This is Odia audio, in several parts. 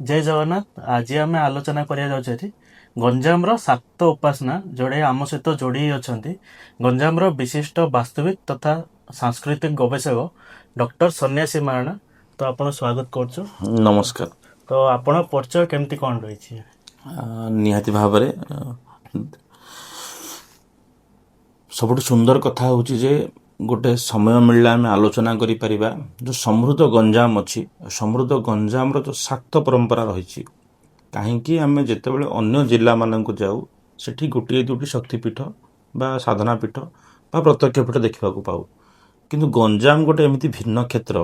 जय जगन्नाथ। आज आम आलोचना करा गंजाम सात उपासना जोड़े आम सहित जोड़ी अच्छा गंजाम विशिष्ट वास्तविक तथा सांस्कृतिक गवेषक डॉक्टर सन्यासी मारणा। तो आप स्वागत कर नमस्कार। तो आपण परिचय केमती कौन रही? निहाती भाବରେ ସବୁଠୁ ସୁନ୍ଦର କଥା ହେଉଛି ଯେ ଗୋଟେ ସମୟ ମିଳିଲେ ଆମେ ଆଲୋଚନା କରିପାରିବା ଯେଉଁ ସମୃଦ୍ଧ ଗଞ୍ଜାମ ଅଛି, ସମୃଦ୍ଧ ଗଞ୍ଜାମର ଯେଉଁ ଶାକ୍ତ ପରମ୍ପରା ରହିଛି। କାହିଁକି ଆମେ ଯେତେବେଳେ ଅନ୍ୟ ଜିଲ୍ଲାମାନଙ୍କୁ ଯାଉ ସେଠି ଗୋଟିଏ ଦୁଇଟି ଶକ୍ତିପୀଠ ବା ସାଧନା ପୀଠ ବା ପ୍ରତ୍ୟକ୍ଷ ପୀଠ ଦେଖିବାକୁ ପାଉ, କିନ୍ତୁ ଗଞ୍ଜାମ ଗୋଟେ ଏମିତି ଭିନ୍ନ କ୍ଷେତ୍ର।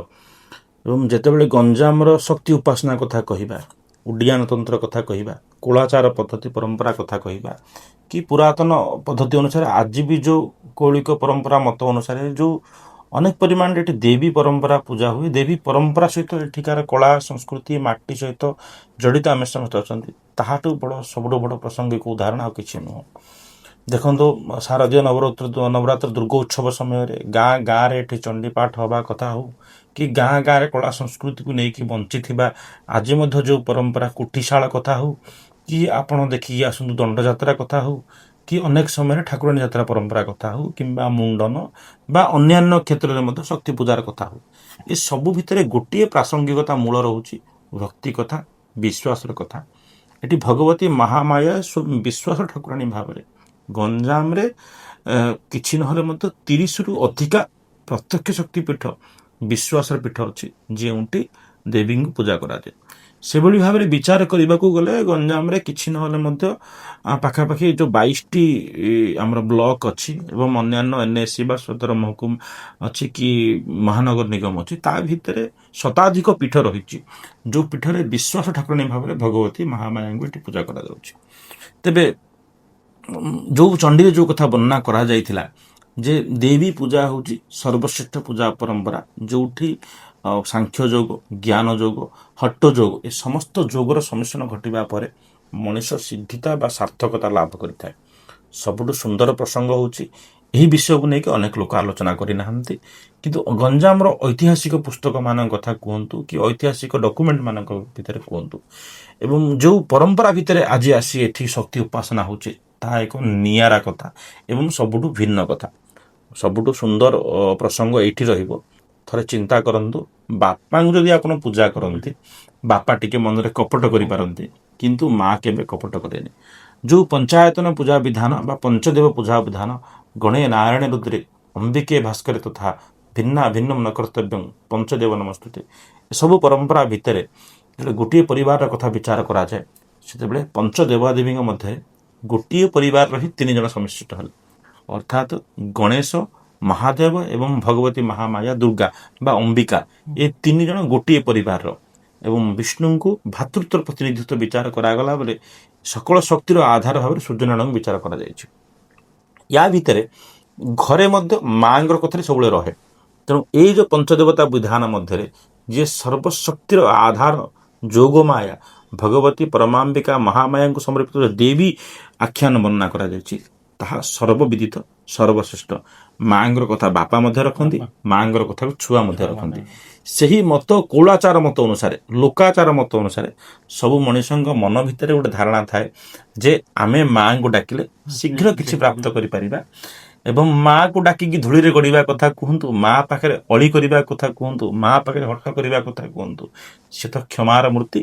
ଏବଂ ଯେତେବେଳେ ଗଞ୍ଜାମର ଶକ୍ତି ଉପାସନା କଥା କହିବା, ଉଡିଆନ ତନ୍ତ୍ର କଥା କହିବା, କୁଳାଚାର ପଦ୍ଧତି ପରମ୍ପରା କଥା କହିବା, କି ପୁରାତନ ପଦ୍ଧତି ଅନୁସାରେ ଆଜି ବି ଯେଉଁ କୌଳିକ ପରମ୍ପରା ମତ ଅନୁସାରେ ଯେଉଁ ଅନେକ ପରିମାଣରେ ଏଠି ଦେବୀ ପରମ୍ପରା ପୂଜା ହୁଏ, ଦେବୀ ପରମ୍ପରା ସହିତ ଏଠିକାର କଳା ସଂସ୍କୃତି ମାଟି ସହିତ ଜଡ଼ିତ ଆମେ ସମସ୍ତେ ଅଛନ୍ତି। ତାହାଠୁ ସବୁଠୁ ବଡ଼ ପ୍ରାସଙ୍ଗିକ ଉଦାହରଣ ଆଉ କିଛି ନୁହଁ। ଦେଖନ୍ତୁ, ଶାରଦୀୟ ନବରାତ୍ର ଦୁର୍ଗ ଉତ୍ସବ ସମୟରେ ଗାଁରେ ଏଠି ଚଣ୍ଡୀପାଠ ହେବା କଥା ହଉ, କି ଗାଁରେ କଳା ସଂସ୍କୃତିକୁ ନେଇକି ବଞ୍ଚିଥିବା ଆଜି ମଧ୍ୟ ଯେଉଁ ପରମ୍ପରା କୁଟିଶାଳ କଥା ହଉ, କି ଆପଣ ଦେଖିକି ଆସନ୍ତୁ ଦଣ୍ଡଯାତ୍ରା କଥା ହଉ, କି ଅନେକ ସମୟରେ ଠାକୁରାଣୀ ଯାତ୍ରା ପରମ୍ପରା କଥା ହଉ, କିମ୍ବା ମୁଣ୍ଡନ ବା ଅନ୍ୟାନ୍ୟ କ୍ଷେତ୍ରରେ ମଧ୍ୟ ଶକ୍ତି ପୂଜାର କଥା ହଉ, ଏସବୁ ଭିତରେ ଗୋଟିଏ ପ୍ରାସଙ୍ଗିକତା ମୂଳ ରହୁଛି ଭକ୍ତି କଥା, ବିଶ୍ୱାସର କଥା। ଏଠି ଭଗବତୀ ମହାମାୟା ବିଶ୍ୱାସ ଠାକୁରାଣୀ ଭାବରେ ଗଞ୍ଜାମରେ କିଛି ନହେଲେ ମଧ୍ୟ 30ରୁ ଅଧିକା ପ୍ରତ୍ୟକ୍ଷ ଶକ୍ତିପୀଠ ବିଶ୍ୱାସର ପୀଠ ଅଛି ଯେଉଁଠି ଦେବୀଙ୍କୁ ପୂଜା କରାଯାଏ। ସେଭଳି ଭାବରେ ବିଚାର କରିବାକୁ ଗଲେ ଗଞ୍ଜାମରେ କିଛି ନହେଲେ ମଧ୍ୟ ପାଖାପାଖି ଯେଉଁ 22ଟି ଆମର ବ୍ଲକ ଅଛି ଏବଂ ଅନ୍ୟାନ୍ୟ NSC ବା ସଦର ମହକୁମ ଅଛି କି ମହାନଗର ନିଗମ ଅଛି, ତା ଭିତରେ ଶତାଧିକ ପୀଠ ରହିଛି ଯେଉଁ ପୀଠରେ ବିଶ୍ୱାସ ଠାକୁରାଣୀ ଭାବରେ ଭଗବତୀ ମହାମାୟାଙ୍କୁ ଏଠି ପୂଜା କରାଯାଉଛି। ତେବେ ଯେଉଁ ଚଣ୍ଡୀରେ ଯେଉଁ କଥା ବର୍ଣ୍ଣନା କରାଯାଇଥିଲା ଯେ ଦେବୀ ପୂଜା ହେଉଛି ସର୍ବଶ୍ରେଷ୍ଠ ପୂଜା ପରମ୍ପରା, ଯେଉଁଠି ସାଂଖ୍ୟ ଯୋଗ, ଜ୍ଞାନ ଯୋଗ, ହଟ୍ଟ ଯୋଗ, ଏ ସମସ୍ତ ଯୋଗର ସମ୍ମିଶ୍ରଣ ଘଟିବା ପରେ ମଣିଷ ସିଦ୍ଧିତା ବା ସାର୍ଥକତା ଲାଭ କରିଥାଏ। ସବୁଠୁ ସୁନ୍ଦର ପ୍ରସଙ୍ଗ ହେଉଛି ଏହି ବିଷୟକୁ ନେଇକି ଅନେକ ଲୋକ ଆଲୋଚନା କରିନାହାନ୍ତି, କିନ୍ତୁ ଗଞ୍ଜାମର ଐତିହାସିକ ପୁସ୍ତକମାନଙ୍କ କଥା କୁହନ୍ତୁ କି ଐତିହାସିକ ଡକୁମେଣ୍ଟ ମାନଙ୍କ ଭିତରେ କୁହନ୍ତୁ, ଏବଂ ଯେଉଁ ପରମ୍ପରା ଭିତରେ ଆଜି ଆସି ଏଠି ଶକ୍ତି ଉପାସନା ହେଉଛି, ତାହା ଏକ ନିଆରା କଥା ଏବଂ ସବୁଠୁ ଭିନ୍ନ କଥା। ସବୁଠୁ ସୁନ୍ଦର ପ୍ରସଙ୍ଗ ଏଇଠି ରହିବ। ଥରେ ଚିନ୍ତା କରନ୍ତୁ, ବାପାଙ୍କୁ ଯଦି ଆପଣ ପୂଜା କରନ୍ତି, ବାପା ଟିକେ ମନରେ କପଟ କରିପାରନ୍ତି, କିନ୍ତୁ ମା କେବେ କପଟ କରେନି। ଯେଉଁ ପଞ୍ଚାୟତନ ପୂଜା ବିଧାନ ବା ପଞ୍ଚଦେବ ପୂଜା ବିଧାନ, ଗଣେ ନାରାୟଣ ରୁଦ୍ରେ ଅମ୍ବିକେ ଭାସ୍କରେ ତଥା ଭିନ୍ନା ଭିନ୍ନମ ନ କର୍ତ୍ତବ୍ୟଂ ପଞ୍ଚଦେବ ନମସ୍ତୁତେ, ଏସବୁ ପରମ୍ପରା ଭିତରେ ଯେତେବେଳେ ଗୋଟିଏ ପରିବାରର କଥା ବିଚାର କରାଯାଏ, ସେତେବେଳେ ପଞ୍ଚଦେବାଦେବୀଙ୍କ ମଧ୍ୟରେ ଗୋଟିଏ ପରିବାରର ହିଁ 3 ଜଣ ସମିଶ୍ରିତ ହେଲେ, ଅର୍ଥାତ୍ ଗଣେଶ, ମହାଦେବ ଏବଂ ଭଗବତୀ ମହାମାୟା ଦୁର୍ଗା ବା ଅମ୍ବିକା, ଏ 3 ଜଣ ଗୋଟିଏ ପରିବାରର। ଏବଂ ବିଷ୍ଣୁଙ୍କୁ ଭାତୃତ୍ୱର ପ୍ରତିନିଧିତ୍ୱ ବିଚାର କରାଗଲା ବେଳେ ସକଳ ଶକ୍ତିର ଆଧାର ଭାବରେ ସୂର୍ଯ୍ୟନାରାୟଣଙ୍କୁ ବିଚାର କରାଯାଇଛି। ୟା ଭିତରେ ଘରେ ମଧ୍ୟ ମାଙ୍କର କଥାରେ ସବୁବେଳେ ରହେ। ତେଣୁ ଏଇ ଯେଉଁ ପଞ୍ଚଦେବତା ବିଧାନ ମଧ୍ୟରେ ଯିଏ ସର୍ବଶକ୍ତିର ଆଧାର ଯୋଗମାୟା ଭଗବତୀ ପରମାମ୍ବିକା ମହାମାୟାଙ୍କୁ ସମର୍ପିତ ଦେବୀ ଆଖ୍ୟାନ ବର୍ଣ୍ଣନା କରାଯାଇଛି, ତାହା ସର୍ବବିଦିତ ସର୍ବଶ୍ରେଷ୍ଠ। ମାଙ୍କର କଥା ବାପା ମଧ୍ୟ ରଖନ୍ତି, ମାଙ୍କର କଥାକୁ ଛୁଆ ମଧ୍ୟ ରଖନ୍ତି। ସେହି ମତ କୌଳାଚାର ମତ ଅନୁସାରେ, ଲୋକାଚାର ମତ ଅନୁସାରେ ସବୁ ମଣିଷଙ୍କ ମନ ଭିତରେ ଗୋଟେ ଧାରଣା ଥାଏ ଯେ ଆମେ ମାଙ୍କୁ ଡାକିଲେ ଶୀଘ୍ର କିଛି ପ୍ରାପ୍ତ କରିପାରିବା, ଏବଂ ମାକୁ ଡାକିକି ଧୂଳିରେ ଗଡ଼ିବା କଥା କୁହନ୍ତୁ, ମା ପାଖରେ ଅଳି କରିବା କଥା କୁହନ୍ତୁ, ମା ପାଖରେ ହଟ୍ଟ କରିବା କଥା କୁହନ୍ତୁ, ସେ ତ କ୍ଷମାର ମୂର୍ତ୍ତି।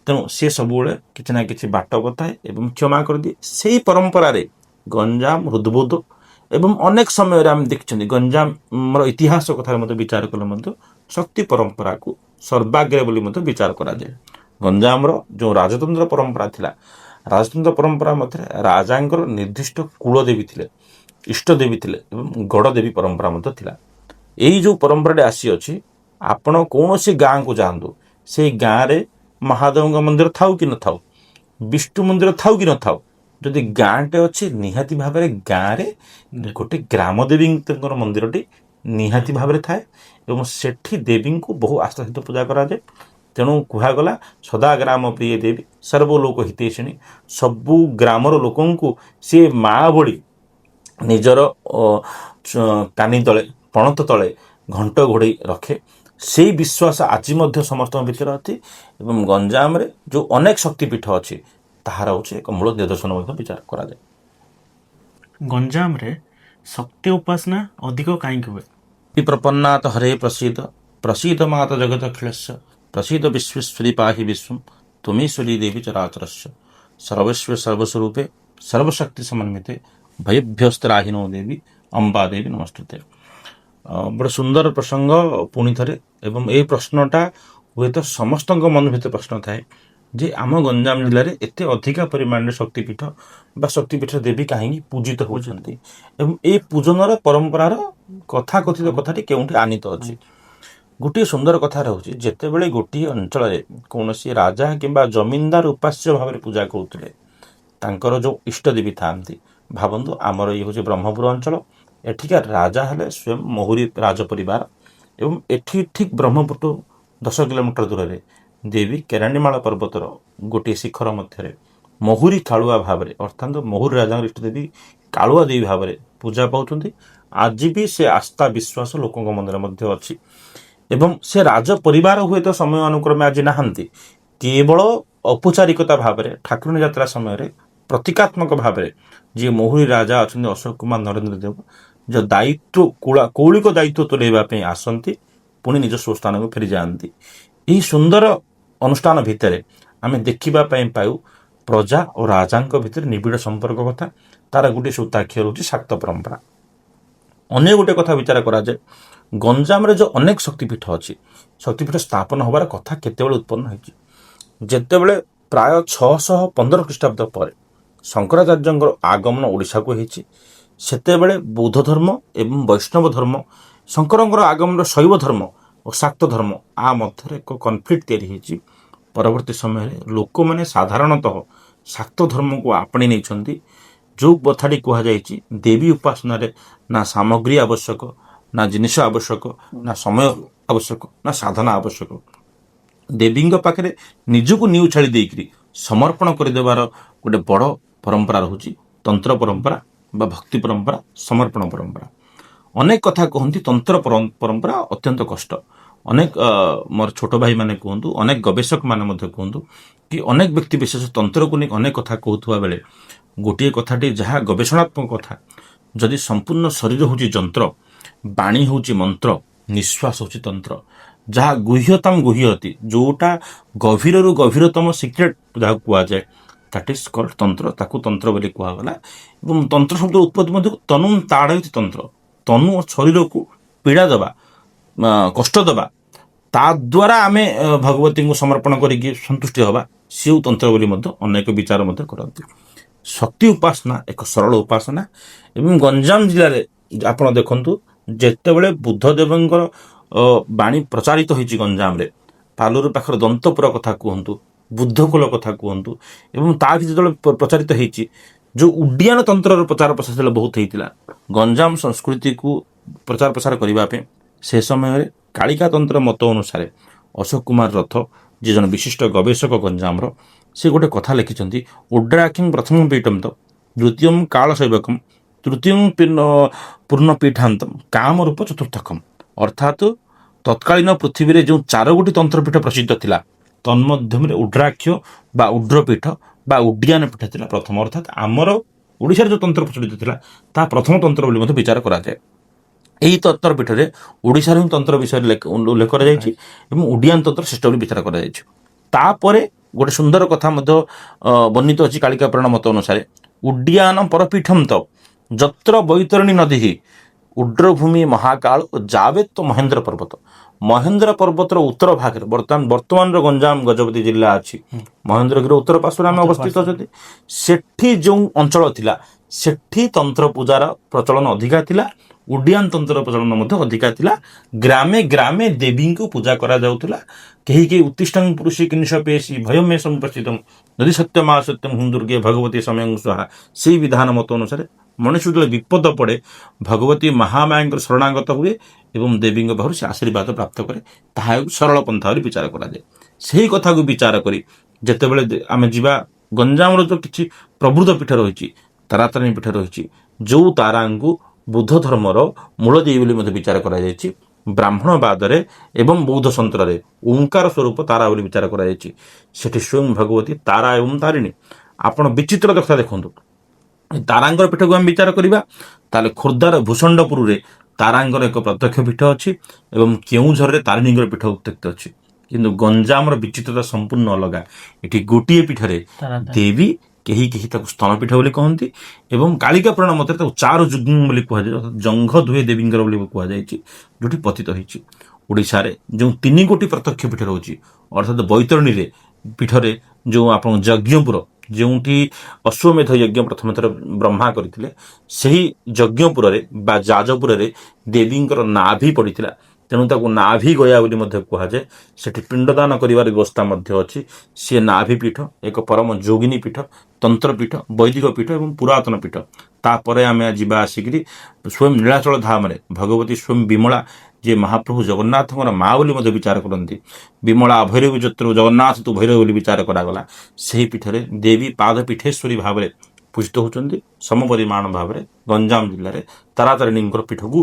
ତେଣୁ ସେ ସବୁବେଳେ କିଛି ନା କିଛି ବାଟ ବତାଏ ଏବଂ କ୍ଷମା କରିଦିଏ। ସେହି ପରମ୍ପରାରେ ଗଞ୍ଜାମ ହୃଦ୍ବୁଦ୍ଧ ଏବଂ ଅନେକ ସମୟରେ ଆମେ ଦେଖିଛନ୍ତି ଗଞ୍ଜାମର ଇତିହାସ କଥାରେ ମଧ୍ୟ ବିଚାର କଲେ ମଧ୍ୟ ଶକ୍ତି ପରମ୍ପରାକୁ ସର୍ବାଗ୍ରେ ବୋଲି ମଧ୍ୟ ବିଚାର କରାଯାଏ। ଗଞ୍ଜାମର ଯେଉଁ ରାଜତନ୍ତ୍ର ପରମ୍ପରା ଥିଲା, ରାଜତନ୍ତ୍ର ପରମ୍ପରା ମଧ୍ୟରେ ରାଜାଙ୍କର ନିର୍ଦ୍ଦିଷ୍ଟ କୁଳଦେବୀ ଥିଲେ, ଇଷ୍ଟଦେବୀ ଥିଲେ ଏବଂ ଗଡ଼ଦେବୀ ପରମ୍ପରା ମଧ୍ୟ ଥିଲା। ଏଇ ଯେଉଁ ପରମ୍ପରାଟି ଆସିଅଛି, ଆପଣ କୌଣସି ଗାଁକୁ ଯାଆନ୍ତୁ, ସେଇ ଗାଁରେ ମହାଦେବଙ୍କ ମନ୍ଦିର ଥାଉ କି ନଥାଉ, ବିଷ୍ଣୁ ମନ୍ଦିର ଥାଉ କି ନଥାଉ, ଯଦି ଗାଁଟେ ଅଛି ନିହାତି ଭାବରେ ଗାଁରେ ଗୋଟେ ଗ୍ରାମ ଦେବୀଙ୍କର ମନ୍ଦିରଟି ନିହାତି ଭାବରେ ଥାଏ ଏବଂ ସେଠି ଦେବୀଙ୍କୁ ବହୁ ଆସ୍ଥା ସହିତ ପୂଜା କରାଯାଏ। ତେଣୁ କୁହାଗଲା ସଦା ଗ୍ରାମ ପ୍ରିୟ ଦେବୀ ସର୍ବଲୋକ ହିତୈଷିଣୀ, ସବୁ ଗ୍ରାମର ଲୋକଙ୍କୁ ସିଏ ମା ଭଳି ନିଜର କାନି ତଳେ ପଣତ ତଳେ ଘଣ୍ଟ ଘୋଡ଼େଇ ରଖେ। ସେଇ ବିଶ୍ୱାସ ଆଜି ମଧ୍ୟ ସମସ୍ତଙ୍କ ଭିତରେ ଅଛି ଏବଂ ଗଞ୍ଜାମରେ ଯେଉଁ ଅନେକ ଶକ୍ତିପୀଠ ଅଛି ତାହାର ହେଉଛି ଏକ ମୂଳ ନିଦର୍ଶନ ମଧ୍ୟ ବିଚାର କରାଯାଏ। ଗଞ୍ଜାମରେ ଶକ୍ତି ଉପାସନା ଅଧିକ କାହିଁକି ହୁଏ? ପ୍ରପନ୍ନାଥ ହରେ ପ୍ରସିଦ୍ଧ ପ୍ରସିଦ୍ଧ ମାତ ଜଗତ ଅଖିଳସ୍ୟ ପ୍ରସିଦ୍ଧ ବିଶ୍ୱେଶ୍ୱରୀ ପାହି ବିଶ୍ୱମ୍ ତୁମେଶ୍ୱରୀ ଦେବୀ ଚରାଚରସ୍ୟ ସର୍ବସ୍ୱ ସର୍ବସ୍ୱରୂପେ ସର୍ବଶକ୍ତି ସମନ୍ୱିତେ ଭୟଭ୍ୟସ୍ତରାହିନୋ ଦେବୀ ଅମ୍ବା ଦେବୀ ନମସ୍ତୁତେ। ବଡ଼ ସୁନ୍ଦର ପ୍ରସଙ୍ଗ ପୁଣି ଥରେ, ଏବଂ ଏହି ପ୍ରଶ୍ନଟା ହୁଏତ ସମସ୍ତଙ୍କ ମନ ଭିତରେ ପ୍ରଶ୍ନ ଥାଏ ଯେ ଆମ ଗଞ୍ଜାମ ଜିଲ୍ଲାରେ ଏତେ ଅଧିକା ପରିମାଣରେ ଶକ୍ତିପୀଠ ବା ଶକ୍ତିପୀଠ ଦେବୀ କାହିଁକି ପୂଜିତ ହେଉଛନ୍ତି, ଏବଂ ଏହି ପୂଜନର ପରମ୍ପରାର କଥାକଥିତ କଥାଟି କେଉଁଠି ଆନିତ ଅଛି। ଗୋଟିଏ ସୁନ୍ଦର କଥା ରହୁଛି, ଯେତେବେଳେ ଗୋଟିଏ ଅଞ୍ଚଳରେ କୌଣସି ରାଜା କିମ୍ବା ଜମିନଦାର ଉପାସ୍ୟ ଭାବରେ ପୂଜା କରୁଥିଲେ, ତାଙ୍କର ଯେଉଁ ଇଷ୍ଟଦେବୀ ଥାଆନ୍ତି, ଭାବନ୍ତୁ ଆମର ଇଏ ହେଉଛି ବ୍ରହ୍ମପୁର ଅଞ୍ଚଳ, ଏଠିକାର ରାଜା ହେଲେ ସ୍ୱୟଂ ମହୁରୀ ରାଜ ପରିବାର, ଏବଂ ଏଠି ଠିକ୍ ବ୍ରହ୍ମପୁରଠୁ 10 କିଲୋମିଟର ଦୂରରେ ଦେବୀ କେରାଣ୍ଡିମାଳ ପର୍ବତର ଗୋଟିଏ ଶିଖର ମଧ୍ୟରେ ମହୁରୀ କାଳୁଆ ଭାବରେ, ଅର୍ଥାତ୍ ମହୁରୀ ରାଜାଙ୍କ ଇଷ୍ଟଦେବୀ କାଳୁଆ ଦେବୀ ଭାବରେ ପୂଜା ପାଉଛନ୍ତି। ଆଜି ବି ସେ ଆସ୍ଥା ବିଶ୍ୱାସ ଲୋକଙ୍କ ମନରେ ମଧ୍ୟ ଅଛି, ଏବଂ ସେ ରାଜ ପରିବାର ହୁଏତ ସମୟ ଅନୁକ୍ରମେ ଆଜି ନାହାନ୍ତି, କେବଳ ଔପଚାରିକତା ଭାବରେ ଠାକୁରାଣୀ ଯାତ୍ରା ସମୟରେ ପ୍ରତୀକାତ୍ମକ ଭାବରେ ଯିଏ ମହୁରୀ ରାଜା ଅଛନ୍ତି ଅଶୋକ କୁମାର ନରେନ୍ଦ୍ର ଦେବ, ଯେ ଦାୟିତ୍ୱ କୌଳିକ ଦାୟିତ୍ୱ ତୁଲାଇବା ପାଇଁ ଆସନ୍ତି, ପୁଣି ନିଜ ସ୍ୱସ୍ଥାନକୁ ଫେରିଯାଆନ୍ତି। ଏହି ସୁନ୍ଦର ଅନୁଷ୍ଠାନ ଭିତରେ ଆମେ ଦେଖିବା ପାଇଁ ପାଉ ପ୍ରଜା ଓ ରାଜାଙ୍କ ଭିତରେ ନିବିଡ଼ ସମ୍ପର୍କ କଥା। ତାର ଗୋଟିଏ ସୂତାକ୍ଷର ହେଉଛି ଶାକ୍ତ ପରମ୍ପରା। ଅନ୍ୟ ଗୋଟେ କଥା ବିଚାର କରାଯାଏ, ଗଞ୍ଜାମରେ ଯେଉଁ ଅନେକ ଶକ୍ତିପୀଠ ଅଛି, ଶକ୍ତିପୀଠ ସ୍ଥାପନ ହେବାର କଥା କେତେବେଳେ ଉତ୍ପନ୍ନ ହୋଇଛି? ଯେତେବେଳେ ପ୍ରାୟ 615 ଖ୍ରୀଷ୍ଟାବ୍ଦ ପରେ ଶଙ୍କରାଚାର୍ଯ୍ୟଙ୍କର ଆଗମନ ଓଡ଼ିଶାକୁ ହେଇଛି, ସେତେବେଳେ ବୌଦ୍ଧ ଧର୍ମ ଏବଂ ବୈଷ୍ଣବ ଧର୍ମ, ଶଙ୍କରଙ୍କର ଆଗମନର ଶୈବ ଧର୍ମ ଓ ଶାକ୍ତ ଧର୍ମ ଆ ମଧ୍ୟରେ ଏକ କନଫ୍ଲିକ୍ଟ ତିଆରି ହେଇଛି। ପରବର୍ତ୍ତୀ ସମୟରେ ଲୋକମାନେ ସାଧାରଣତଃ ଶାକ୍ତ ଧର୍ମକୁ ଆପଣେଇ ନେଇଛନ୍ତି। ଯେଉଁ କଥାଟି କୁହାଯାଇଛି, ଦେବୀ ଉପାସନାରେ ନା ସାମଗ୍ରୀ ଆବଶ୍ୟକ, ନା ଜିନିଷ ଆବଶ୍ୟକ, ନା ସମୟ ଆବଶ୍ୟକ, ନା ସାଧନା ଆବଶ୍ୟକ। ଦେବୀଙ୍କ ପାଖରେ ନିଜକୁ ନିଉ ଛାଡ଼ି ଦେଇକରି ସମର୍ପଣ କରିଦେବାର ଗୋଟେ ବଡ଼ ପରମ୍ପରା ରହୁଛି, ତନ୍ତ୍ର ପରମ୍ପରା ବା ଭକ୍ତି ପରମ୍ପରା, ସମର୍ପଣ ପରମ୍ପରା। ଅନେକ କଥା କୁହନ୍ତି ତନ୍ତ୍ର ପରମ୍ପରା ଅତ୍ୟନ୍ତ କଷ୍ଟ। ଅନେକ ମୋର ଛୋଟ ଭାଇମାନେ କୁହନ୍ତୁ, ଅନେକ ଗବେଷକମାନେ ମଧ୍ୟ କୁହନ୍ତୁ କି ଅନେକ ବ୍ୟକ୍ତି ବିଶେଷ ତନ୍ତ୍ରକୁ ନେଇ ଅନେକ କଥା କହୁଥିବା ବେଳେ ଗୋଟିଏ କଥାଟି ଯାହା ଗବେଷଣାତ୍ମକ କଥା, ଯଦି ସମ୍ପୂର୍ଣ୍ଣ ଶରୀର ହେଉଛି ଯନ୍ତ୍ର, ବାଣୀ ହେଉଛି ମନ୍ତ୍ର, ନିଶ୍ୱାସ ହେଉଛି ତନ୍ତ୍ର, ଯାହା ଗୁହ୍ୟତମ ଗୁହ୍ୟତି, ଯେଉଁଟା ଗଭୀରରୁ ଗଭୀରତମ ସିକ୍ରେଟ୍ ଯାହାକୁ କୁହାଯାଏ, ଦ୍ୟାଟ୍ ଇଜ୍ କଲ୍ଡ ତନ୍ତ୍ର, ତାକୁ ତନ୍ତ୍ର ବୋଲି କୁହାଗଲା। ଏବଂ ତନ୍ତ୍ର ଶବ୍ଦର ଉତ୍ପତ୍ତି ମଧ୍ୟ ତନୁ ତାଡ଼ୟତି ତନ୍ତ୍ର, ତନୁ ଓ ଶରୀରକୁ ପୀଡ଼ା ଦେବା, କଷ୍ଟ ଦେବା, ତାଦ୍ୱାରା ଆମେ ଭଗବତୀଙ୍କୁ ସମର୍ପଣ କରିକି ସନ୍ତୁଷ୍ଟି ହେବା, ସିଏ ତନ୍ତ୍ର ବୋଲି ମଧ୍ୟ ଅନେକ ବିଚାର ମଧ୍ୟ କରନ୍ତି। ଶକ୍ତି ଉପାସନା ଏକ ସରଳ ଉପାସନା, ଏବଂ ଗଞ୍ଜାମ ଜିଲ୍ଲାରେ ଆପଣ ଦେଖନ୍ତୁ, ଯେତେବେଳେ ବୁଦ୍ଧଦେବଙ୍କର ବାଣୀ ପ୍ରଚାରିତ ହୋଇଛି ଗଞ୍ଜାମରେ, ପାଲୁର ପାଖରେ ଦନ୍ତପୁର କଥା କୁହନ୍ତୁ, ବୁଦ୍ଧକୁଳ କଥା କୁହନ୍ତୁ, ଏବଂ ତା ଭିତରେ ଯେତେବେଳେ ପ୍ରଚାରିତ ହେଇଛି, ଯେଉଁ ଉଡ୍ଡୀୟାନ ତନ୍ତ୍ରର ପ୍ରଚାର ପ୍ରସାର ବହୁତ ହେଇଥିଲା ଗଞ୍ଜାମ ସଂସ୍କୃତିକୁ ପ୍ରଚାର ପ୍ରସାର କରିବା ପାଇଁ, ସେ ସମୟରେ କାଳିକା ତନ୍ତ୍ର ମତ ଅନୁସାରେ ଅଶୋକ କୁମାର ରଥ, ଯିଏ ଜଣେ ବିଶିଷ୍ଟ ଗବେଷକ ଗଞ୍ଜାମର, ସେ ଗୋଟେ କଥା ଲେଖିଛନ୍ତି, ଉଡ୍ରାକ୍ଷିଂ ପ୍ରଥମ ପୀଠମ ତ ଦ୍ୱିତୀୟଂ କାଳଶୈବକମ୍ ତୃତୀୟଂ ପୂର୍ଣ୍ଣପୀଠାନ୍ତମ କାମରୂପ ଚତୁର୍ଥକମ୍। ଅର୍ଥାତ୍ ତତ୍କାଳୀନ ପୃଥିବୀରେ ଯେଉଁ 4ଗୋଟି ତନ୍ତ୍ରପୀଠ ପ୍ରସିଦ୍ଧ ଥିଲା, ତନ୍ମଧ୍ୟରେ ଉଡ୍ରାକ୍ଷ ବା ଉଡ୍ରପୀଠ ବା ଉଡ୍ଡୀୟାନ ପୀଠ ଥିଲା ପ୍ରଥମ। ଅର୍ଥାତ୍ ଆମର ଓଡ଼ିଶାରେ ଯେଉଁ ତନ୍ତ୍ର ପ୍ରଚଳିତ ଥିଲା ତାହା ପ୍ରଥମ ତନ୍ତ୍ର ବୋଲି ମଧ୍ୟ ବିଚାର କରାଯାଏ। ଏହି ତନ୍ତ୍ରପୀଠରେ ଓଡ଼ିଶାର ହିଁ ତନ୍ତ୍ର ବିଷୟରେ ଉଲ୍ଲେଖ କରାଯାଇଛି, ଏବଂ ଉଡ୍ଡୀୟାନ ତନ୍ତ୍ର ଶ୍ରେଷ୍ଠ ବୋଲି ବିଚାର କରାଯାଇଛି। ତାପରେ ଗୋଟେ ସୁନ୍ଦର କଥା ମଧ୍ୟ ବର୍ଣ୍ଣିତ ଅଛି କାଳିକା ପୁରାଣ ମତ ଅନୁସାରେ, ଉଡ୍ଡୀୟାନ ପରପୀଠମ ତ ଯତ୍ର ବୈତରଣୀ ନଦୀ ଉଡ୍ରଭୂମି ମହାକାଳ ଓ ଜାବେତ ମହେନ୍ଦ୍ର ପର୍ବତ। ମହେନ୍ଦ୍ର ପର୍ବତର ଉତ୍ତର ଭାଗରେ ବର୍ତ୍ତମାନର ଗଞ୍ଜାମ ଗଜପତି ଜିଲ୍ଲା ଅଛି, ମହେନ୍ଦ୍ରଗିରିର ଉତ୍ତର ପାର୍ଶ୍ୱରେ ଆମେ ଅବସ୍ଥିତ ଅଛନ୍ତି। ସେଠି ଯେଉଁ ଅଞ୍ଚଳ ଥିଲା, ସେଠି ତନ୍ତ୍ର ପୂଜାର ପ୍ରଚଳନ ଅଧିକା ଥିଲା, ଉଡ୍ଡୀୟାନ ତନ୍ତ୍ର ପ୍ରଚଳନ ମଧ୍ୟ ଅଧିକା ଥିଲା। ଗ୍ରାମେ ଗ୍ରାମେ ଦେବୀଙ୍କୁ ପୂଜା କରାଯାଉଥିଲା। କେହି କେହି ଉତ୍ତିଷ୍ଠଂ ପୁରୁଷୀ କିନିଶ ପେଶୀ ଭୟ ମେ ସମ୍ପସ୍ଥିତଂ ଯଦି ସତ୍ୟ ମା ସତ୍ୟଂ ହୁଁ ଦୁର୍ଗେ ଭଗବତୀ ସମୟଂ ସ୍ୱାହା, ସେହି ବିଧାନ ମତ ଅନୁସାରେ ମଣିଷ ଯେତେବେଳେ ବିପଦ ପଡ଼େ, ଭଗବତୀ ମହାମାୟାଙ୍କର ଶରଣାଗତ ହୁଏ ଏବଂ ଦେବୀଙ୍କ ପାଖରୁ ସେ ଆଶୀର୍ବାଦ ପ୍ରାପ୍ତ କରେ। ତାହା ସରଳ ପନ୍ଥା ବୋଲି ବିଚାର କରାଯାଏ। ସେହି କଥାକୁ ବିଚାର କରି ଯେତେବେଳେ ଆମେ ଯିବା, ଗଞ୍ଜାମର ଯେଉଁ କିଛି ପ୍ରବୃଦ୍ଧ ପୀଠ ରହିଛି, ତାରାତାରିଣୀ ପୀଠ ରହିଛି, ଯେଉଁ ତାରାଙ୍କୁ ବୁଦ୍ଧ ଧର୍ମର ମୂଳ ଦେବୀ ବୋଲି ମଧ୍ୟ ବିଚାର କରାଯାଇଛି, ବ୍ରାହ୍ମଣବାଦରେ ଏବଂ ବୌଦ୍ଧ ସନ୍ତ୍ରରେ ଓଙ୍କାର ସ୍ୱରୂପ ତାରା ବୋଲି ବିଚାର କରାଯାଇଛି। ସେଠି ସ୍ୱୟଂ ଭଗବତୀ ତାରା ଏବଂ ତାରିଣୀ। ଆପଣ ବିଚିତ୍ର କଥା ଦେଖନ୍ତୁ, ତାରାଙ୍କର ପୀଠକୁ ଆମେ ବିଚାର କରିବା ତାହେଲେ ଖୋର୍ଦ୍ଧାର ଭୂଷଣ୍ଡପୁରରେ ତାରାଙ୍କର ଏକ ପ୍ରତ୍ୟକ୍ଷ ପୀଠ ଅଛି ଏବଂ କେଉଁଝରରେ ତାରିଣୀଙ୍କର ପୀଠ ଉତ୍ତେକ୍ତ ଅଛି। କିନ୍ତୁ ଗଞ୍ଜାମର ବିଚିତ୍ରତା ସମ୍ପୂର୍ଣ୍ଣ ଅଲଗା। ଏଠି ଗୋଟିଏ ପୀଠରେ ଦେବୀ, କେହି କେହି ତାକୁ ସ୍ତନପୀଠ ବୋଲି କହନ୍ତି ଏବଂ କାଳିକା ପୁରାଣ ମତରେ ତାକୁ ଚାରୁ ଯୁଗ୍ମ ବୋଲି କୁହାଯାଏ, ଜଙ୍ଘ ଦୁହେଁ ଦେବୀଙ୍କର ବୋଲି କୁହାଯାଇଛି, ଯୋଉଠି ପତିତ ହୋଇଛି। ଓଡ଼ିଶାରେ ଯେଉଁ 3 ଗୋଟି ପ୍ରତ୍ୟକ୍ଷ ପୀଠ ରହୁଛି, ଅର୍ଥାତ୍ ବୈତରଣୀରେ ପୀଠରେ ଯେଉଁ ଆପଣ ଯଜ୍ଞପୁର, ଯେଉଁଠି ଅଶ୍ୱମେଧ ଯଜ୍ଞ ପ୍ରଥମେ ଥର ବ୍ରହ୍ମା କରିଥିଲେ, ସେହି ଯଜ୍ଞପୁରରେ ବା ଯାଜପୁରରେ ଦେବୀଙ୍କର ନାଭି ପଡ଼ିଥିଲା। ତେଣୁ ତାକୁ ନାଭି ଗୟା ବୋଲି ମଧ୍ୟ କୁହାଯାଏ। ସେଠି ପିଣ୍ଡଦାନ କରିବାର ବ୍ୟବସ୍ଥା ମଧ୍ୟ ଅଛି। ସିଏ ନାଭି ପୀଠ, ଏକ ପରମ ଯୋଗିନୀ ପୀଠ, ତନ୍ତ୍ରପୀଠ, ବୈଦିକ ପୀଠ ଏବଂ ପୁରାତନ ପୀଠ। ତାପରେ ଆମେ ଯିବା ଆସିକିରି ସ୍ୱୟଂ ନୀଳାଚଳ ଧାମରେ ଭଗବତୀ ସ୍ୱୟଂ ବିମଳା, ଯିଏ ମହାପ୍ରଭୁ ଜଗନ୍ନାଥଙ୍କର ମା ବୋଲି ମଧ୍ୟ ବିଚାର କରନ୍ତି। ବିମଳା ଭୈରବୀ ଯତ୍ରୁ ଜଗନ୍ନାଥ ତୁ ଭୈରବ ବୋଲି ବିଚାର କରାଗଲା। ସେହି ପୀଠରେ ଦେବୀ ପାଦ ପୀଠେଶ୍ୱରୀ ଭାବରେ ପୂଜିତ ହେଉଛନ୍ତି। ସମପରିମାଣ ଭାବରେ ଗଞ୍ଜାମ ଜିଲ୍ଲାରେ ତାରାତାରିଣୀଙ୍କର ପୀଠକୁ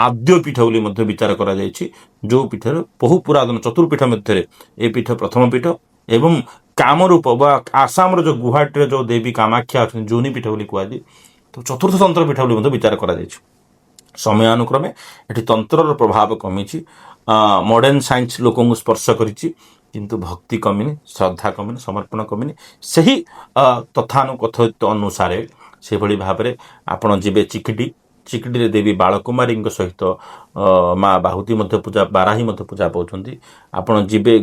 ଆଦ୍ୟ ପୀଠ ବୋଲି ମଧ୍ୟ ବିଚାର କରାଯାଇଛି, ଯେଉଁ ପୀଠରେ ବହୁ ପୁରାତନ ଚତୁର୍ପୀଠ ମଧ୍ୟରେ ଏ ପୀଠ ପ୍ରଥମ ପୀଠ ଏବଂ କାମରୂପ ବା ଆସାମର ଯେଉଁ ଗୁହାଟୀରେ ଯେଉଁ ଦେବୀ କାମାକ୍ଷା ଅଛନ୍ତି ଯୋନି ପୀଠ ବୋଲି କୁହାଯାଏ, ତ ଚତୁର୍ଥ ତନ୍ତ୍ର ପୀଠ ବୋଲି ମଧ୍ୟ ବିଚାର କରାଯାଇଛି। ସମୟାନୁକ୍ରମେ ଏଠି ତନ୍ତ୍ରର ପ୍ରଭାବ କମିଛି, ମଡର୍ଣ୍ଣ ସାଇନ୍ସ ଲୋକଙ୍କୁ ସ୍ପର୍ଶ କରିଛି, କିନ୍ତୁ ଭକ୍ତି କମିନି, ଶ୍ରଦ୍ଧା କମିନି, ସମର୍ପଣ କମିନି। ସେହି ତଥାନୁକଥିତ ଅନୁସାରେ ସେଭଳି ଭାବରେ ଆପଣ ଯିବେ ଚିକିଟିରେ ଦେବୀ ବାଳକୁମାରୀଙ୍କ ସହିତ ମା ବାହୁତି ମଧ୍ୟ ପୂଜା, ବାରାହୀ ମଧ୍ୟ ପୂଜା ପାଉଛନ୍ତି। ଆପଣ ଯିବେ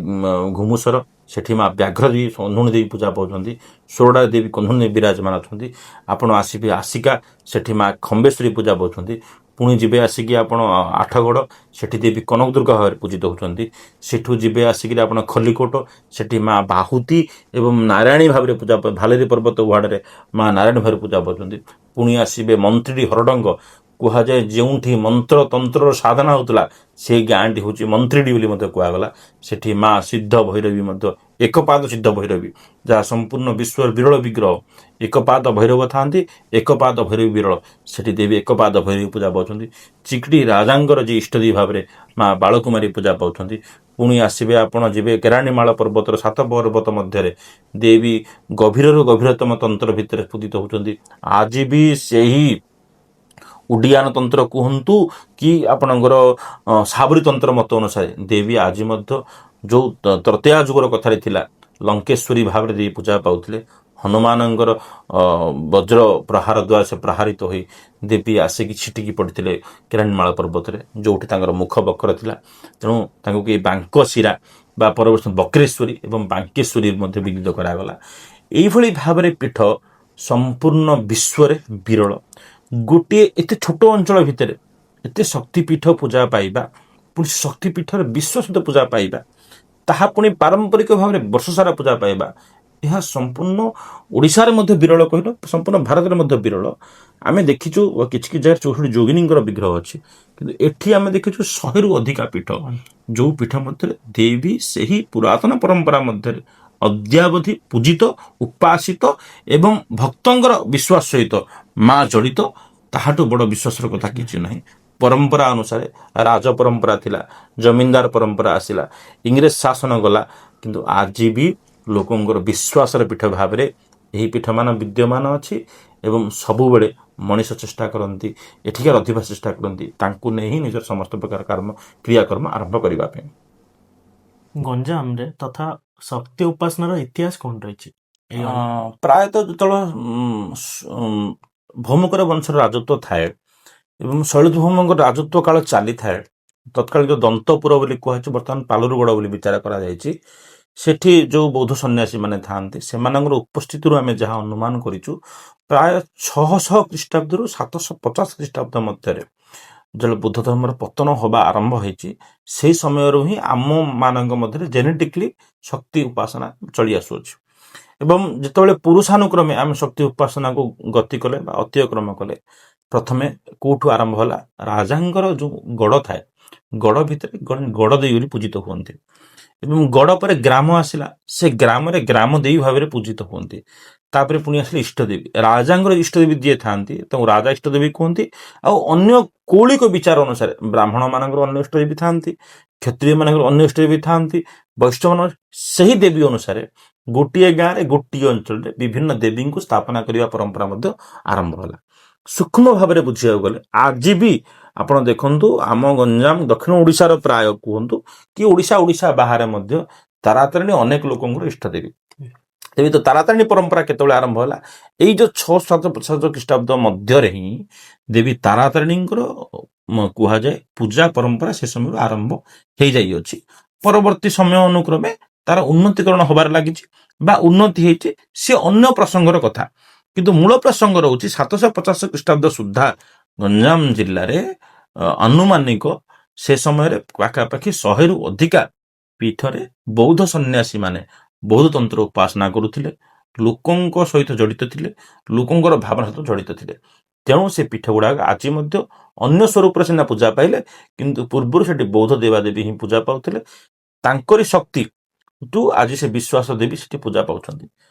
ଘୁମୁସର, ସେଠି ମା ବ୍ୟାଘ୍ରଦେବୀ କହ୍ନୁଣୀ ଦେବୀ ପୂଜା ପାଉଛନ୍ତି। ସୋରଡ଼ା ଦେବୀ କହ୍ନୁଣୀ ଦେବୀ ବିରାଜମାନ ଅଛନ୍ତି। ଆପଣ ଆସିବେ ଆସିକା, ସେଠି ମା ଖମ୍ବେଶ୍ୱରୀ ପୂଜା ପାଉଛନ୍ତି। ପୁଣି ଯିବେ ଆସିକି ଆପଣ ଆଠଗଡ଼, ସେଠି ଦେବୀ କନକ ଦୁର୍ଗା ଭାବରେ ପୂଜିତ ହେଉଛନ୍ତି। ସେଠୁ ଯିବେ ଆସିକିରି ଆପଣ ଖଲିକୋଟ, ସେଠି ମା ବାହୁତି ଏବଂ ନାରାୟଣୀ ଭାବରେ ପୂଜା, ଭାଲେରୀ ପର୍ବତ ଉହାଡ଼ରେ ମା ନାରାୟଣୀ ଭାବରେ ପୂଜା ପାଉଛନ୍ତି। ପୁଣି ଆସିବେ ମନ୍ତ୍ରୀଟି ହରଡଙ୍ଗ, କୁହାଯାଏ ଯେଉଁଠି ମନ୍ତ୍ର ତନ୍ତ୍ରର ସାଧନା ହେଉଥିଲା ସେଇ ଗାଁଟି ହେଉଛି ମନ୍ତ୍ରୀଟି ବୋଲି ମଧ୍ୟ କୁହାଗଲା। ସେଠି ମା ସିଦ୍ଧ ଭୈରବୀ ମଧ୍ୟ, ଏକପାଦ ସିଦ୍ଧ ଭୈରବୀ, ଯାହା ସମ୍ପୂର୍ଣ୍ଣ ବିଶ୍ୱର ବିରଳ ବିଗ୍ରହ। ଏକପାଦ ଭୈରବ ଥାନ୍ତି, ଏକପାଦ ଭୈରବୀ ବିରଳ। ସେଠି ଦେବୀ ଏକପାଦ ଭୈରବୀ ପୂଜା ପାଉଛନ୍ତି। ଚିକିଟି ରାଜାଙ୍କର ଯେ ଇଷ୍ଟଦେବୀ ଭାବରେ ମା ବାଳକୁମାରୀ ପୂଜା ପାଉଛନ୍ତି। ପୁଣି ଆସିବେ ଆପଣ ଯିବେ କେରାଣୀମାଳ ପର୍ବତର 7 ପର୍ବତ ମଧ୍ୟରେ ଦେବୀ ଗଭୀରରୁ ଗଭୀରତମ ତନ୍ତ୍ର ଭିତରେ ପୂଜିତ ହେଉଛନ୍ତି। ଆଜି ବି ସେହି ଉଡିଆନ ତନ୍ତ୍ର କୁହନ୍ତୁ କି ଆପଣଙ୍କର ସାବରୀ ତନ୍ତ୍ର ମତ ଅନୁସାରେ ଦେବୀ ଆଜି ମଧ୍ୟ ଯେଉଁ ତ୍ରତେୟା ଯୁଗର କଥାରେ ଥିଲା, ଲଙ୍କେଶ୍ୱରୀ ଭାବରେ ଦେବୀ ପୂଜା ପାଉଥିଲେ। ହନୁମାନଙ୍କର ବଜ୍ର ପ୍ରହାର ଦ୍ୱାରା ସେ ପ୍ରହାରିତ ହୋଇ ଦେବୀ ଆସିକି ଛିଟିକି ପଡ଼ିଥିଲେ କିରାଣୀମାଳ ପର୍ବତରେ, ଯେଉଁଠି ତାଙ୍କର ମୁଖ ବକ୍ର ଥିଲା। ତେଣୁ ତାଙ୍କୁ କି ବାଙ୍କଶିରା ବା ପରବର୍ତ୍ତୀ ବକ୍ରେଶ୍ୱରୀ ଏବଂ ବାଙ୍କେଶ୍ୱରୀ ମଧ୍ୟ ବିଦିତ କରାଗଲା। ଏଇଭଳି ଭାବରେ ପୀଠ ସମ୍ପୂର୍ଣ୍ଣ ବିଶ୍ୱରେ ବିରଳ। ଗୋଟିଏ ଏତେ ଛୋଟ ଅଞ୍ଚଳ ଭିତରେ ଏତେ ଶକ୍ତିପୀଠ ପୂଜା ପାଇବା, ପୁଣି ଶକ୍ତିପୀଠରେ ବିଶ୍ୱ ସହିତ ପୂଜା ପାଇବା, ତାହା ପୁଣି ପାରମ୍ପରିକ ଭାବରେ ବର୍ଷସାରା ପୂଜା ପାଇବା, ଏହା ସମ୍ପୂର୍ଣ୍ଣ ଓଡ଼ିଶାରେ ମଧ୍ୟ ବିରଳ କହିଲ, ସମ୍ପୂର୍ଣ୍ଣ ଭାରତରେ ମଧ୍ୟ ବିରଳ। ଆମେ ଦେଖିଛୁ କିଛି କିଛି ଜାଗାରେ 64 ଯୋଗିନୀଙ୍କର ବିଗ୍ରହ ଅଛି, କିନ୍ତୁ ଏଠି ଆମେ ଦେଖିଛୁ 100ରୁ ଅଧିକା ପୀଠ, ଯେଉଁ ପୀଠ ମଧ୍ୟରେ ଦେବୀ ସେହି ପୁରାତନ ପରମ୍ପରା ମଧ୍ୟରେ ଅଦ୍ୟାବଧି ପୂଜିତ, ଉପାସିତ ଏବଂ ଭକ୍ତଙ୍କର ବିଶ୍ୱାସ ସହିତ ମା ଜଡ଼ିତ। ତାହାଠୁ ବଡ଼ ବିଶ୍ୱାସର କଥା କିଛି ନାହିଁ। ପରମ୍ପରା ଅନୁସାରେ ରାଜ ପରମ୍ପରା ଥିଲା, ଜମିଦାର ପରମ୍ପରା ଆସିଲା, ଇଂରେଜ ଶାସନ ଗଲା, କିନ୍ତୁ ଆଜି ବି ଲୋକଙ୍କର ବିଶ୍ୱାସର ପୀଠ ଭାବରେ ଏହି ପୀଠମାନ ବିଦ୍ୟମାନ ଅଛି ଏବଂ ସବୁବେଳେ ମଣିଷ ଚେଷ୍ଟା କରନ୍ତି, ଏଠିକାର ଅଧିବାସୀ ଚେଷ୍ଟା କରନ୍ତି ତାଙ୍କୁ ନେଇ ହିଁ ନିଜର ସମସ୍ତ ପ୍ରକାର କ୍ରିୟାକର୍ମ ଆରମ୍ଭ କରିବା ପାଇଁ। ଗଞ୍ଜାମରେ ତଥା ଶକ୍ତି ଉପାସନାର ଇତିହାସ କ'ଣ ରହିଛି? ପ୍ରାୟତଃ ଯେତେବେଳେ ଭୌମକର ବଂଶର ରାଜତ୍ୱ ଥାଏ ଏବଂ ଶୈଳଭୌମଙ୍କର ରାଜତ୍ୱ କାଳ ଚାଲିଥାଏ, ତତ୍କାଳୀନ ଦନ୍ତପୁର ବୋଲି କୁହାଯାଇଛି, ବର୍ତ୍ତମାନ ପାଲୁରୁଗଡ଼ ବୋଲି ବିଚାର କରାଯାଇଛି। ସେଠି ଯେଉଁ ବୌଦ୍ଧ ସନ୍ନ୍ୟାସୀମାନେ ଥାଆନ୍ତି ସେମାନଙ୍କର ଉପସ୍ଥିତିରୁ ଆମେ ଯାହା ଅନୁମାନ କରିଛୁ, ପ୍ରାୟ 600 ଖ୍ରୀଷ୍ଟାବ୍ଦରୁ 750 ଖ୍ରୀଷ୍ଟାବ୍ଦ ମଧ୍ୟରେ ଯେତେବେଳେ ବୁଦ୍ଧ ଧର୍ମର ପତନ ହେବା ଆରମ୍ଭ ହୋଇଛି, ସେହି ସମୟରୁ ହିଁ ଆମମାନଙ୍କ ମଧ୍ୟରେ ଜେନେଟିକଲି ଶକ୍ତି ଉପାସନା ଚଳି ଆସୁଅଛି। ଏବଂ ଯେତେବେଳେ ପୁରୁଷାନୁକ୍ରମେ ଆମେ ଶକ୍ତି ଉପାସନାକୁ ଗତି କଲେ ବା ଅତିକ୍ରମ କଲେ, ପ୍ରଥମେ କେଉଁଠୁ ଆରମ୍ଭ ହେଲା, ରାଜାଙ୍କର ଯେଉଁ ଗଡ଼ ଥାଏ, ଗଡ଼ ଭିତରେ ଗଡ଼ ଦେଇ ବୋଲି ପୂଜିତ ହୁଅନ୍ତି ଏବଂ ଗଡ଼ ପରେ ଗ୍ରାମ ଆସିଲା, ସେ ଗ୍ରାମରେ ଗ୍ରାମ ଦେବୀ ଭାବରେ ପୂଜିତ ହୁଅନ୍ତି। ତାପରେ ପୁଣି ଆସିଲେ ଇଷ୍ଟଦେବୀ। ରାଜାଙ୍କର ଇଷ୍ଟଦେବୀ ଯିଏ ଥାନ୍ତି ତାଙ୍କୁ ରାଜା ଇଷ୍ଟଦେବୀ କୁହନ୍ତି। ଆଉ ଅନ୍ୟ କୌଳିକ ବିଚାର ଅନୁସାରେ ବ୍ରାହ୍ମଣ ମାନଙ୍କର ଅନ୍ୟ ଇଷ୍ଟଦେବୀ ଥାନ୍ତି, କ୍ଷତ୍ରିୟ ମାନଙ୍କର ଅନ୍ୟ ଇଷ୍ଟଦେବୀ ଥାନ୍ତି, ବୈଷ୍ଣବ ସେହି ଦେବୀ ଅନୁସାରେ ଗୋଟିଏ ଗାଁରେ ଗୋଟିଏ ଅଞ୍ଚଳରେ ବିଭିନ୍ନ ଦେବୀଙ୍କୁ ସ୍ଥାପନା କରିବା ପରମ୍ପରା ମଧ୍ୟ ଆରମ୍ଭ ହେଲା। ସୂକ୍ଷ୍ମ ଭାବରେ ବୁଝିବାକୁ ଗଲେ ଆଜି ବି ଆପଣ ଦେଖନ୍ତୁ ଆମ ଗଞ୍ଜାମ ଦକ୍ଷିଣ ଓଡ଼ିଶାର ପ୍ରାୟ କୁହନ୍ତୁ କି ଓଡ଼ିଶା ବାହାରେ ମଧ୍ୟ ତାରାତାରିଣୀ ଅନେକ ଲୋକଙ୍କର ଇଷ୍ଟଦେବୀ। ତେବେ ତ ତାରାତାରିଣୀ ପରମ୍ପରା କେତେବେଳେ ଆରମ୍ଭ ହେଲା? ଏଇ ଯୋଉ 650 ଖ୍ରୀଷ୍ଟାବ୍ଦ ମଧ୍ୟରେ ହିଁ ଦେବୀ ତାରାତାରିଣୀଙ୍କର କୁହାଯାଏ ପୂଜା ପରମ୍ପରା ସେ ସମୟରୁ ଆରମ୍ଭ ହେଇଯାଇଅଛି। ପରବର୍ତ୍ତୀ ସମୟ ଅନୁକ୍ରମେ ତାର ଉନ୍ନତିକରଣ ହବାରେ ଲାଗିଛି ବା ଉନ୍ନତି ହେଇଛି, ସେ ଅନ୍ୟ ପ୍ରସଙ୍ଗର କଥା। କିନ୍ତୁ ମୂଳ ପ୍ରସଙ୍ଗ ରହୁଛି 750 ଖ୍ରୀଷ୍ଟାବ୍ଦ ସୁଦ୍ଧା ଗଞ୍ଜାମ ଜିଲ୍ଲାରେ ଆନୁମାନିକ ସେ ସମୟରେ ପାଖାପାଖି 100ରୁ ଅଧିକା ପୀଠରେ ବୌଦ୍ଧ ସନ୍ନ୍ୟାସୀ ମାନେ ବୌଦ୍ଧ ତନ୍ତ୍ର ଉପାସନା କରୁଥିଲେ, ଲୋକଙ୍କ ସହିତ ଜଡ଼ିତ ଥିଲେ, ଲୋକଙ୍କର ଭାବନା ସହିତ ଜଡ଼ିତ ଥିଲେ। ତେଣୁ ସେ ପୀଠ ଗୁଡ଼ାକ ଆଜି ମଧ୍ୟ ଅନ୍ୟ ସ୍ୱରୂପରେ ସିନା ପୂଜା ପାଇଲେ, କିନ୍ତୁ ପୂର୍ବରୁ ସେଠି ବୌଦ୍ଧ ଦେବାଦେବୀ ହିଁ ପୂଜା ପାଉଥିଲେ। ତାଙ୍କରି ଶକ୍ତି ତୁ ଆଜି ସେ ବିଶ୍ୱାସ ଦେବୀ ସେଠି ପୂଜା ପାଉଛନ୍ତି।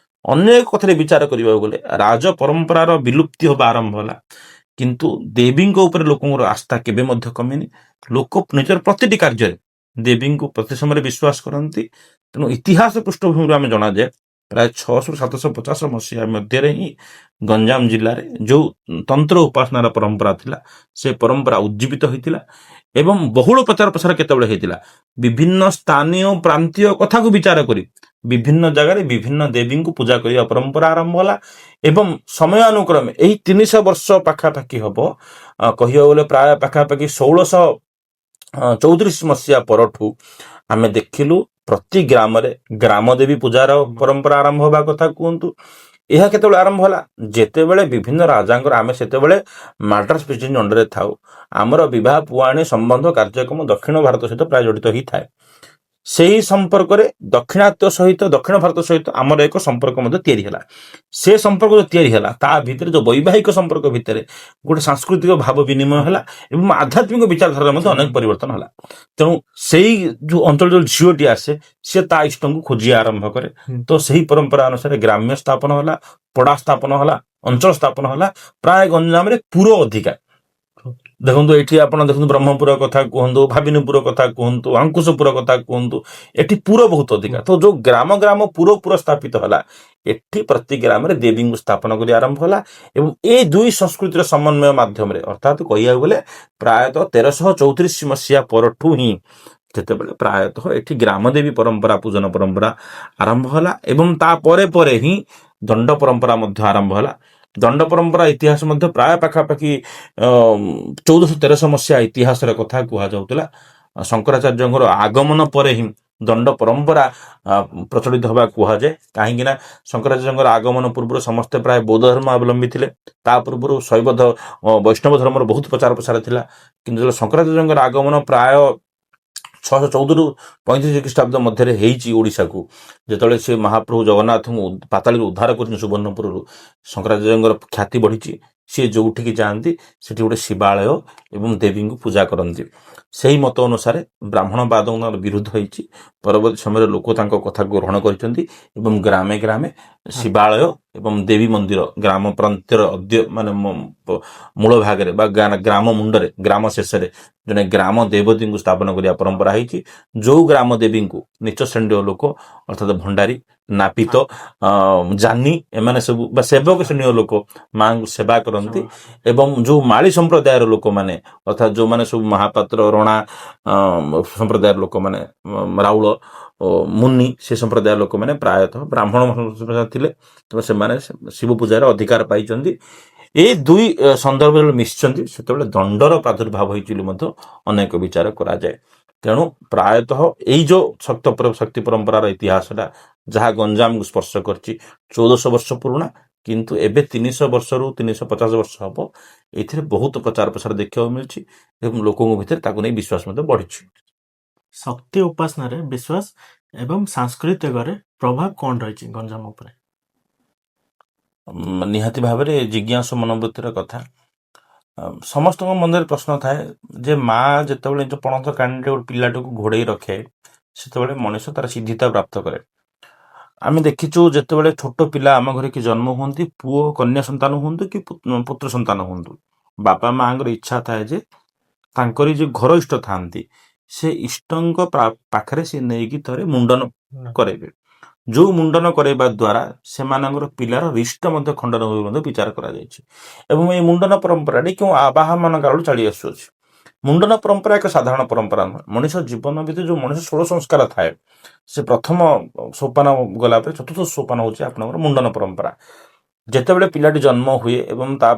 ଅନେକ କଥାରେ ବିଚାର କରିବାକୁ ଗଲେ ରାଜ ପରମ୍ପରାର ବିଲୁପ୍ତି ହେବା ଆରମ୍ଭ ହେଲା, କିନ୍ତୁ ଦେବୀଙ୍କ ଉପରେ ଲୋକଙ୍କର ଆସ୍ଥା କେବେ ମଧ୍ୟ କମିନି। ଲୋକ ନିଜର ପ୍ରତିଟି କାର୍ଯ୍ୟରେ ଦେବୀଙ୍କୁ ପ୍ରତି ସମୟରେ ବିଶ୍ୱାସ କରନ୍ତି। ତେଣୁ ଇତିହାସ ପୃଷ୍ଠଭୂମିରୁ ଆମେ ଜଣାଯାଏ ପ୍ରାୟ 600ରୁ 750 ମସିହା ମଧ୍ୟରେ ହିଁ ଗଞ୍ଜାମ ଜିଲ୍ଲାରେ ଯେଉଁ ତନ୍ତ୍ର ଉପାସନାର ପରମ୍ପରା ଥିଲା ସେ ପରମ୍ପରା ଉଜ୍ଜୀବିତ ହୋଇଥିଲା ଏବଂ ବହୁଳ ପ୍ରଚାର ପ୍ରସାର କେତେବେଳେ ହେଇଥିଲା? ବିଭିନ୍ନ ସ୍ଥାନୀୟ ପ୍ରାନ୍ତୀୟ କଥାକୁ ବିଚାର କରି ବିଭିନ୍ନ ଜାଗାରେ ବିଭିନ୍ନ ଦେବୀଙ୍କୁ ପୂଜା କରିବା ପରମ୍ପରା ଆରମ୍ଭ ହେଲା ଏବଂ ସମୟାନୁକ୍ରମେ ଏହି 300 ବର୍ଷ ପାଖାପାଖି ହବ, କହିବାକୁ ଗଲେ ପ୍ରାୟ ପାଖାପାଖି 1634 ମସିହା ପରଠୁ ଆମେ ଦେଖିଲୁ ପ୍ରତି ଗ୍ରାମରେ ଗ୍ରାମ ଦେବୀ ପୂଜାର ପରମ୍ପରା ଆରମ୍ଭ ହେବା କଥା କୁହନ୍ତୁ। ଏହା କେତେବେଳେ ଆରମ୍ଭ ହେଲା? ଯେତେବେଳେ ବିଭିନ୍ନ ରାଜାଙ୍କର, ଆମେ ସେତେବେଳେ ମାଡ୍ରାସ ପ୍ରେସିଡେନ୍ସି ଅଣ୍ଡରରେ ଥାଉ, ଆମର ବିବାହ ପୁଆଣି ସମ୍ବନ୍ଧ କାର୍ଯ୍ୟକ୍ରମ ଦକ୍ଷିଣ ଭାରତ ସହିତ ପ୍ରାୟ ଜଡ଼ିତ ହେଇଥାଏ। ସେହି ସମ୍ପର୍କରେ ଦକ୍ଷିଣାତ୍ୟ ସହିତ ଦକ୍ଷିଣ ଭାରତ ସହିତ ଆମର ଏକ ସମ୍ପର୍କ ମଧ୍ୟ ତିଆରି ହେଲା। ସେ ସମ୍ପର୍କ ଯେଉଁ ତିଆରି ହେଲା ତା ଭିତରେ ଯେଉଁ ବୈବାହିକ ସମ୍ପର୍କ ଭିତରେ ଗୋଟେ ସାଂସ୍କୃତିକ ଭାବ ବିନିମୟ ହେଲା ଏବଂ ଆଧ୍ୟାତ୍ମିକ ବିଚାରଧାରାରେ ମଧ୍ୟ ଅନେକ ପରିବର୍ତ୍ତନ ହେଲା। ତେଣୁ ସେଇ ଯେଉଁ ଅଞ୍ଚଳ ଯେଉଁ ଝିଅଟି ଆସେ ସେ ତା ଇଷ୍ଟଙ୍କୁ ଖୋଜିବା ଆରମ୍ଭ କରେ। ତ ସେହି ପରମ୍ପରା ଅନୁସାରେ ଗ୍ରାମ୍ୟ ସ୍ଥାପନ ହେଲା, ପଡ଼ା ସ୍ଥାପନ ହେଲା, ଅଞ୍ଚଳ ସ୍ଥାପନ ହେଲା। ପ୍ରାୟ ଗଞ୍ଜାମରେ ପୁର ଅଧିକା ଦେଖନ୍ତୁ, ଏଠି ଆପଣ ଦେଖନ୍ତୁ ବ୍ରହ୍ମପୁର କଥା କୁହନ୍ତୁ, ଭାବିନୀପୁର କଥା କୁହନ୍ତୁ, ଅଙ୍କୁଶପୁର କଥା କୁହନ୍ତୁ, ଏଠି ପୁର ବହୁତ ଅଧିକା। ତ ଯୋଉ ଗ୍ରାମ ପୁର ସ୍ଥାପିତ ହେଲା, ଏଠି ପ୍ରତି ଗ୍ରାମରେ ଦେବୀଙ୍କୁ ସ୍ଥାପନ କରି ଆରମ୍ଭ ହେଲା ଏବଂ ଏ ଦୁଇ ସଂସ୍କୃତିର ସମନ୍ୱୟ ମାଧ୍ୟମରେ, ଅର୍ଥାତ୍ କହିବାକୁ ଗଲେ ପ୍ରାୟତଃ 1334 ମସିହା ପରଠୁ ହିଁ ଯେତେବେଳେ ପ୍ରାୟତଃ ଏଠି ଗ୍ରାମଦେବୀ ପରମ୍ପରା ପୂଜନ ପରମ୍ପରା ଆରମ୍ଭ ହେଲା ଏବଂ ତାପରେ ପରେ ହିଁ ଦଣ୍ଡ ପରମ୍ପରା ମଧ୍ୟ ଆରମ୍ଭ ହେଲା। ଦଣ୍ଡ ପରମ୍ପରା ଇତିହାସ ମଧ୍ୟ ପ୍ରାୟ ପାଖାପାଖି 1413 ମସିହା ଇତିହାସର କଥା କୁହାଯାଉଥିଲା। ଶଙ୍କରାଚାର୍ଯ୍ୟଙ୍କର ଆଗମନ ପରେ ହିଁ ଦଣ୍ଡ ପରମ୍ପରା ପ୍ରଚଳିତ ହେବା କୁହାଯାଏ। କାହିଁକି ନା ଶଙ୍କରାଚାର୍ଯ୍ୟଙ୍କର ଆଗମନ ପୂର୍ବରୁ ସମସ୍ତେ ପ୍ରାୟ ବୌଦ୍ଧ ଧର୍ମ ଅବଲମ୍ବୀ ଥିଲେ। ତା ପୂର୍ବରୁ ଶୈବ ବୈଷ୍ଣବ ଧର୍ମର ବହୁତ ପ୍ରଚାର ପ୍ରସାର ଥିଲା। କିନ୍ତୁ ଯେତେବେଳେ ଶଙ୍କରାଚାର୍ଯ୍ୟଙ୍କର ଆଗମନ ପ୍ରାୟ 614ରୁ 35 ଖ୍ରୀଷ୍ଟାବ୍ଦ ମଧ୍ୟରେ ହେଇଛି ଓଡ଼ିଶାକୁ, ଯେତେବେଳେ ସେ ମହାପ୍ରଭୁ ଜଗନ୍ନାଥଙ୍କୁ ପାତାଳୀରୁ ଉଦ୍ଧାର କରିଛନ୍ତି ସୁବର୍ଣ୍ଣପୁରରୁ, ଶଙ୍କରାଚାର୍ଯ୍ୟଙ୍କର ଖ୍ୟାତି ବଢ଼ିଛି। ସିଏ ଯୋଉଠିକି ଯାଆନ୍ତି ସେଠି ଗୋଟେ ଶିବାଳୟ ଏବଂ ଦେବୀଙ୍କୁ ପୂଜା କରନ୍ତି। ସେହି ମତ ଅନୁସାରେ ବ୍ରାହ୍ମଣବାଦଙ୍କର ବିରୁଦ୍ଧ ହେଇଛି। ପରବର୍ତ୍ତୀ ସମୟରେ ଲୋକ ତାଙ୍କ କଥାକୁ ଗ୍ରହଣ କରିଛନ୍ତି ଏବଂ ଗ୍ରାମେ ଗ୍ରାମେ ଶିବାଳୟ ଏବଂ ଦେବୀ ମନ୍ଦିର ଗ୍ରାମ ପ୍ରାନ୍ତର ମାନେ ମୂଳ ଭାଗରେ ବା ଗ୍ରାମ ମୁଣ୍ଡରେ, ଗ୍ରାମ ଶେଷରେ ଜଣେ ଗ୍ରାମ ଦେବତୀଙ୍କୁ ସ୍ଥାପନ କରିବା ପରମ୍ପରା ହେଇଛି। ଯୋଉ ଗ୍ରାମ ଦେବୀଙ୍କୁ ନିଚ ଶ୍ରେଣୀର ଲୋକ ଅର୍ଥାତ୍ ଭଣ୍ଡାରୀ, ନାପିତ, ଜାନି ଏମାନେ ସବୁ ବା ସେବକ ଶ୍ରେଣୀୟ ଲୋକ ମାଙ୍କୁ ସେବା କରନ୍ତି ଏବଂ ଯୋଉ ମାଳି ସମ୍ପ୍ରଦାୟର ଲୋକମାନେ ଅର୍ଥାତ୍ ଯୋଉମାନେ ସବୁ ମହାପାତ୍ର, ରଣା ସମ୍ପ୍ରଦାୟର ଲୋକମାନେ, ରାଉଳ, ମୁନି, ସେ ସମ୍ପ୍ରଦାୟ ଲୋକମାନେ ପ୍ରାୟତଃ ବ୍ରାହ୍ମଣ ଥିଲେ। ତେଣୁ ସେମାନେ ଶିବ ପୂଜାର ଅଧିକାର ପାଇଛନ୍ତି। ଏ ଦୁଇ ସନ୍ଦର୍ଭରେ ମିଶିଛନ୍ତି, ସେତେବେଳେ ଦଣ୍ଡର ପ୍ରାଦୁର୍ଭାବ ହେଇଛି ବୋଲି ମଧ୍ୟ ଅନେକ ବିଚାର କରାଯାଏ। ତେଣୁ ପ୍ରାୟତଃ ଏଇ ଯୋଉ ଶକ୍ତି ପରମ୍ପରାର ଇତିହାସଟା ଯାହା ଗଞ୍ଜାମକୁ ସ୍ପର୍ଶ କରିଛି 1400 ବର୍ଷ ପୁରୁଣା, କିନ୍ତୁ ଏବେ 300 ବର୍ଷରୁ 350 ବର୍ଷ ହବ ଏଥିରେ ବହୁତ ପ୍ରଚାର ପ୍ରସାର ଦେଖିବାକୁ ମିଳୁଛି ଏବଂ ଲୋକଙ୍କ ଭିତରେ ତାକୁ ନେଇ ବିଶ୍ୱାସ ମଧ୍ୟ ବଢିଛି। ଶକ୍ତି ଉପାସନାରେ ବିଶ୍ୱାସ ଏବଂ ସାଂସ୍କୃତିକରେ ପ୍ରଭାବ କ'ଣ ରହିଛି ଗଞ୍ଜାମ ଉପରେ? ନିହାତି ଭାବରେ ଜିଜ୍ଞାସୁ ମନୋବୃତ୍ତିର କଥା। ସମସ୍ତଙ୍କ ମନରେ ପ୍ରଶ୍ନ ଥାଏ ଯେ ମା ଯେତେବେଳେ ନିଜ ପଣତ କାନିରେ ଗୋଟେ ପିଲାଟାକୁ ଘୋଡ଼େଇ ରଖେ, ସେତେବେଳେ ମଣିଷ ତାର ସିଦ୍ଧିତା ପ୍ରାପ୍ତ କରେ। ଆମେ ଦେଖିଛୁ ଯେତେବେଳେ ଛୋଟ ପିଲା ଆମ ଘରେ କି ଜନ୍ମ ହୁଅନ୍ତି, ପୁଅ କନ୍ୟା ସନ୍ତାନ ହୁଅନ୍ତୁ କି ପୁତ୍ର ସନ୍ତାନ ହୁଅନ୍ତୁ, ବାପା ମାଙ୍କର ଇଚ୍ଛା ଥାଏ ଯେ ତାଙ୍କରି ଯୋଉ ଘର ଇଷ୍ଟ ଥାଆନ୍ତି ସେ ଇଷ୍ଟଙ୍କ ପାଖରେ ସେ ନେଇକି ଥରେ ମୁଣ୍ଡନ କରାଇବେ। ଯୋଉ ମୁଣ୍ଡନ କରାଇବା ଦ୍ୱାରା ସେମାନଙ୍କର ପିଲାର ରିଷ୍ଟ ମଧ୍ୟ ଖଣ୍ଡନ ହୋଇ ମଧ୍ୟ ବିଚାର କରାଯାଇଛି। ଏବଂ এই ମୁଣ୍ଡନ ପରମ୍ପରାଟି କେଉଁ ଆବାହମାନ କାଳରୁ ଚାଲି ଆସୁଅଛି। ମୁଣ୍ଡନ ପରମ୍ପରା ଏକ ସାଧାରଣ ପରମ୍ପରା ନୁହେଁ। ମଣିଷ ଜୀବନ ଭିତରେ ଯୋଉ ମଣିଷ ଷୋଳ ସଂସ୍କାର ଥାଏ, ସେ ପ୍ରଥମ ସୋପାନ ଗଲା ପରେ ଚତୁର୍ଥ ସୋପାନ ହେଉଛି ଆପଣଙ୍କର ମୁଣ୍ଡନ ପରମ୍ପରା। ଯେତେବେଳେ ପିଲାଟି ଜନ୍ମ ହୁଏ ଏବଂ ତା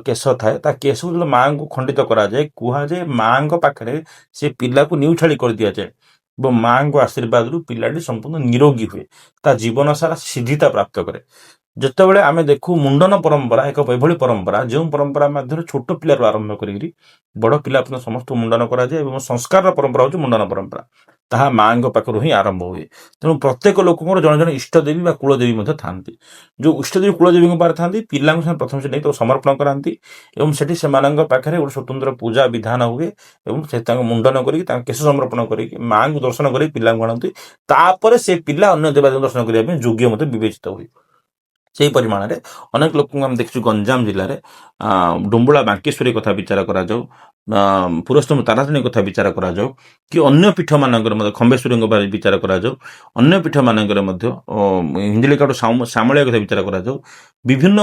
କେଶ ଥାଏ, ତା କେଶକୁ ଯେତେବେଳେ ମାଆଙ୍କୁ ଖଣ୍ଡିତ କରାଯାଏ, କୁହାଯାଏ ମାଆଙ୍କ ପାଖରେ ସେ ପିଲାକୁ ନିଉଛାଳି କରିଦିଆଯାଏ ଏବଂ ମାଆଙ୍କ ଆଶୀର୍ବାଦରୁ ପିଲାଟି ସମ୍ପୂର୍ଣ୍ଣ ନିରୋଗୀ ହୁଏ, ତା ଜୀବନ ସାରା ସିଦ୍ଧିତା ପ୍ରାପ୍ତ କରେ। ଯେତେବେଳେ ଆମେ ଦେଖୁ ମୁଣ୍ଡନ ପରମ୍ପରା ଏକ ଏଭଳି ପରମ୍ପରା ଯେଉଁ ପରମ୍ପରା ମଧ୍ୟରେ ଛୋଟ ପିଲାରୁ ଆରମ୍ଭ କରିକି ବଡ଼ ପିଲା ପର୍ଯ୍ୟନ୍ତ ସମସ୍ତଙ୍କୁ ମୁଣ୍ଡନ କରାଯାଏ ଏବଂ ସଂସ୍କାରର ପରମ୍ପରା ହେଉଛି ମୁଣ୍ଡନ ପରମ୍ପରା। ତାହା ମାଆଙ୍କ ପାଖରୁ ହିଁ ଆରମ୍ଭ ହୁଏ। ତେଣୁ ପ୍ରତ୍ୟେକ ଲୋକଙ୍କର ଜଣେ ଜଣେ ଇଷ୍ଟଦେବୀ ବା କୁଳଦେବୀ ମଧ୍ୟ ଥାନ୍ତି। ଯେଉଁ ଇଷ୍ଟଦେବୀ କୁଳଦେବୀଙ୍କ ପାଖରେ ଥାନ୍ତି, ପିଲାଙ୍କୁ ସେମାନେ ପ୍ରଥମେ ସେ ନେଇ ତାକୁ ସମର୍ପଣ କରାନ୍ତି ଏବଂ ସେଠି ସେମାନଙ୍କ ପାଖରେ ଗୋଟେ ସ୍ୱତନ୍ତ୍ର ପୂଜା ବିଧାନ ହୁଏ ଏବଂ ସେ ତାଙ୍କୁ ମୁଣ୍ଡନ କରିକି ତାଙ୍କ କେଶ ସମର୍ପଣ କରିକି ମାଆଙ୍କୁ ଦର୍ଶନ କରିକି ପିଲାଙ୍କୁ ଆଣନ୍ତି। ତାପରେ ସେ ପିଲା ଅନ୍ୟ ଦେବାଦେବୀଙ୍କୁ ଦର୍ଶନ କରିବା ପାଇଁ ଯୋଗ୍ୟ ମଧ୍ୟ ବିବେଚିତ ହୁଏ। ସେହି ପରିମାଣରେ ଅନେକ ଲୋକଙ୍କୁ ଆମେ ଦେଖିଛୁ ଗଞ୍ଜାମ ଜିଲ୍ଲାରେ ଡୁମ୍ବୁଳା ବାଙ୍କେଶ୍ୱରୀ କଥା ବିଚାର କରାଯାଉ, ପୁରସ୍ତମ ତାରାତାରିଣୀ କଥା ବିଚାର କରାଯାଉ କି ଅନ୍ୟ ପୀଠମାନଙ୍କରେ ମଧ୍ୟ ଖମ୍ବେଶ୍ୱରୀଙ୍କ ବିଚାର କରାଯାଉ, ଅନ୍ୟ ପୀଠମାନଙ୍କରେ ମଧ୍ୟ ହିଞ୍ଜିଳିକାଟୁ ଶ୍ୟାମଳିଆ କଥା ବିଚାର କରାଯାଉ। ବିଭିନ୍ନ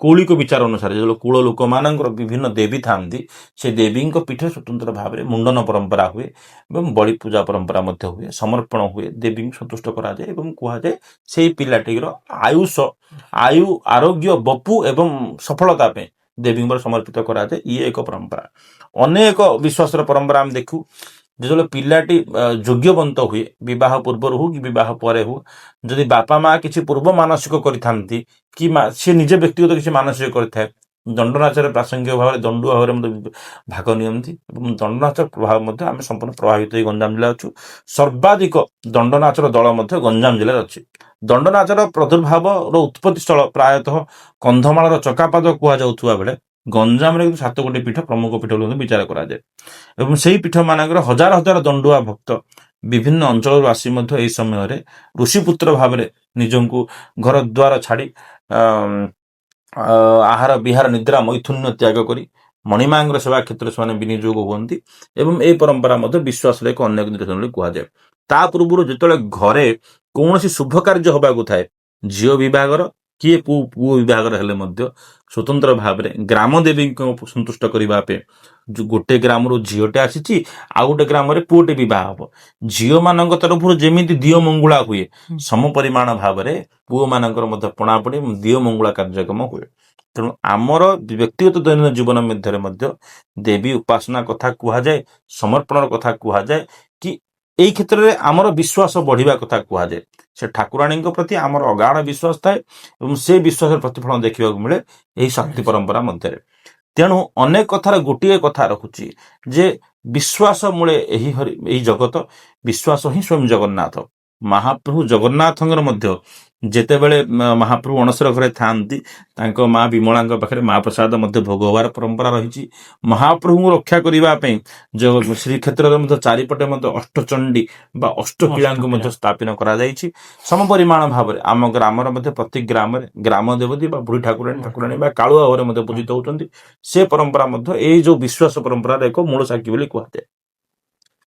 କୌଳିକ ବିଚାର ଅନୁସାରେ ଯେତେବେଳେ କୂଳ ଲୋକମାନଙ୍କର ବିଭିନ୍ନ ଦେବୀ ଥାଆନ୍ତି, ସେ ଦେବୀଙ୍କ ପୀଠରେ ସ୍ୱତନ୍ତ୍ର ଭାବରେ ମୁଣ୍ଡନ ପରମ୍ପରା ହୁଏ ଏବଂ ବଳି ପୂଜା ପରମ୍ପରା ମଧ୍ୟ ହୁଏ, ସମର୍ପଣ ହୁଏ, ଦେବୀଙ୍କୁ ସନ୍ତୁଷ୍ଟ କରାଯାଏ ଏବଂ କୁହାଯାଏ ସେଇ ପିଲାଟିର ଆୟୁ ଆରୋଗ୍ୟ ବପୁ ଏବଂ ସଫଳତା ପାଇଁ ଦେବୀଙ୍କ ସମର୍ପିତ କରାଯାଏ। ଇଏ ଏକ ପରମ୍ପରା। ଅନେକ ବିଶ୍ୱାସର ପରମ୍ପରା ଆମେ ଦେଖୁ। ଯେତେବେଳେ ପିଲାଟି ଯୋଗ୍ୟବନ୍ତ ହୁଏ, ବିବାହ ପୂର୍ବରୁ ହଉ କି ବିବାହ ପରେ ହଉ, ଯଦି ବାପା ମା କିଛି ପୂର୍ବ ମାନସିକ କରିଥାନ୍ତି କି ସେ ନିଜେ ବ୍ୟକ୍ତିଗତ କିଛି ମାନସିକ କରିଥାଏ, ଦଣ୍ଡନାଚରେ ପ୍ରାସଙ୍ଗିକ ଭାବରେ ଦଣ୍ଡୁଆ ଭାବରେ ମଧ୍ୟ ଭାଗ ନିଅନ୍ତି ଏବଂ ଦଣ୍ଡନାଚର ପ୍ରଭାବ ମଧ୍ୟ ଆମେ ସମ୍ପୂର୍ଣ୍ଣ ପ୍ରଭାବିତ ହୋଇ ଗଞ୍ଜାମ ଜିଲ୍ଲା ଅଛୁ। ସର୍ବାଧିକ ଦଣ୍ଡନାଚର ଦଳ ମଧ୍ୟ ଗଞ୍ଜାମ ଜିଲ୍ଲାରେ ଅଛି। ଦଣ୍ଡନାଚର ପ୍ରାଦୁର୍ଭାବର ଉତ୍ପତ୍ତି ସ୍ଥଳ ପ୍ରାୟତଃ କନ୍ଧମାଳର ଚକାପାଦ କୁହାଯାଉଥିବା ବେଳେ ଗଞ୍ଜାମରେ କିନ୍ତୁ 7 ପୀଠ ପ୍ରମୁଖ ପୀଠ ବୋଲି ବିଚାର କରାଯାଏ ଏବଂ ସେହି ପୀଠମାନଙ୍କର ହଜାର ହଜାର ଦଣ୍ଡୁଆ ଭକ୍ତ ବିଭିନ୍ନ ଅଞ୍ଚଳରୁ ଆସି ମଧ୍ୟ ଏହି ସମୟରେ ଋଷିପୁତ୍ର ଭାବରେ ନିଜଙ୍କୁ ଘର ଦ୍ୱାର ଛାଡ଼ି ଆହାର ବିହାର ନିଦ୍ରା ମୈଥୁନ୍ୟ ତ୍ୟାଗ କରି ମଣିମାଙ୍କର ସେବା କ୍ଷେତ୍ରରେ ସେମାନେ ବିନିଯୋଗ ହୁଅନ୍ତି ଏବଂ ଏହି ପରମ୍ପରା ମଧ୍ୟ ବିଶ୍ୱାସର ଏକ ଅନ୍ୟ ନିଦର୍ଶନ ବୋଲି କୁହାଯାଏ। ତା ପୂର୍ବରୁ ଯେତେବେଳେ ଘରେ କୌଣସି ଶୁଭ କାର୍ଯ୍ୟ ହେବାକୁ ଥାଏ, ଝିଅ ବିବାହର କିଏ ପୁଅ ବିବାହର ହେଲେ ମଧ୍ୟ ସ୍ୱତନ୍ତ୍ର ଭାବରେ ଗ୍ରାମ ଦେବୀଙ୍କୁ ସନ୍ତୁଷ୍ଟ କରିବା ପାଇଁ ଗୋଟେ ଗ୍ରାମରୁ ଝିଅଟେ ଆସିଛି, ଆଉ ଗୋଟେ ଗ୍ରାମରେ ପୁଅଟେ ବିବାହ ହବ, ଝିଅମାନଙ୍କ ତରଫରୁ ଯେମିତି ଦିଅ ମଙ୍ଗୁଳା ହୁଏ ସମ ପରିମାଣ ଭାବରେ ପୁଅମାନଙ୍କର ମଧ୍ୟ ପଣାପଣି ଦିଅ ମଙ୍ଗୁଳା କାର୍ଯ୍ୟକ୍ରମ ହୁଏ। ତେଣୁ ଆମର ବ୍ୟକ୍ତିଗତ ଦୈନନ୍ଦିନ ଜୀବନ ମଧ୍ୟରେ ମଧ୍ୟ ଦେବୀ ଉପାସନା କଥା କୁହାଯାଏ, ସମର୍ପଣର କଥା କୁହାଯାଏ କି এই କ୍ଷେତ୍ରରେ ଆମର ବିଶ୍ୱାସ ବଢିବା କଥା କୁହାଯାଏ। ସେ ଠାକୁରାଣୀଙ୍କ ପ୍ରତି ଆମର ଅଗାଢ ବିଶ୍ୱାସ ଥାଏ ଏବଂ ସେ ବିଶ୍ୱାସର ପ୍ରତିଫଳନ ଦେଖିବାକୁ ମିଳେ ଏହି ଶକ୍ତି ପରମ୍ପରା ମଧ୍ୟରେ। ତେଣୁ ଅନେକ କଥାର ଗୋଟିଏ କଥା ରହୁଛି ଯେ ବିଶ୍ୱାସ ମୂଳେ ଏହି ଜଗତ, ବିଶ୍ୱାସ ହିଁ ସ୍ୱୟଂ ଜଗନ୍ନାଥ। ମହାପ୍ରଭୁ ଜଗନ୍ନାଥଙ୍କର ମଧ୍ୟ ଯେତେବେଳେ ମହାପ୍ରଭୁ ଅଣସର ଘରେ ଥାଆନ୍ତି, ତାଙ୍କ ମା ବିମଳାଙ୍କ ପାଖରେ ମହାପ୍ରସାଦ ମଧ୍ୟ ଭୋଗ ହେବାର ପରମ୍ପରା ରହିଛି। ମହାପ୍ରଭୁଙ୍କୁ ରକ୍ଷା କରିବା ପାଇଁ ଶ୍ରୀକ୍ଷେତ୍ରରେ ମଧ୍ୟ ଚାରିପଟେ ମଧ୍ୟ ଅଷ୍ଟଚଣ୍ଡୀ ବା ଅଷ୍ଟକିଳାଙ୍କୁ ମଧ୍ୟ ସ୍ଥାପନ କରାଯାଇଛି। ସମପରିମାଣ ଭାବରେ ଆମ ଗ୍ରାମର ମଧ୍ୟ ପ୍ରତି ଗ୍ରାମରେ ଗ୍ରାମ ଦେବତୀ ବା ବୁଢ଼ୀ ଠାକୁରାଣୀ ବା କାଳୁଆ ଭାବରେ ମଧ୍ୟ ପୂଜିତ ହେଉଛନ୍ତି। ସେ ପରମ୍ପରା ମଧ୍ୟ ଏଇ ଯୋଉ ବିଶ୍ୱାସ ପରମ୍ପରାର ଏକ ମୂଳ ସାକ୍ଷୀ ବୋଲି କୁହାଯାଏ।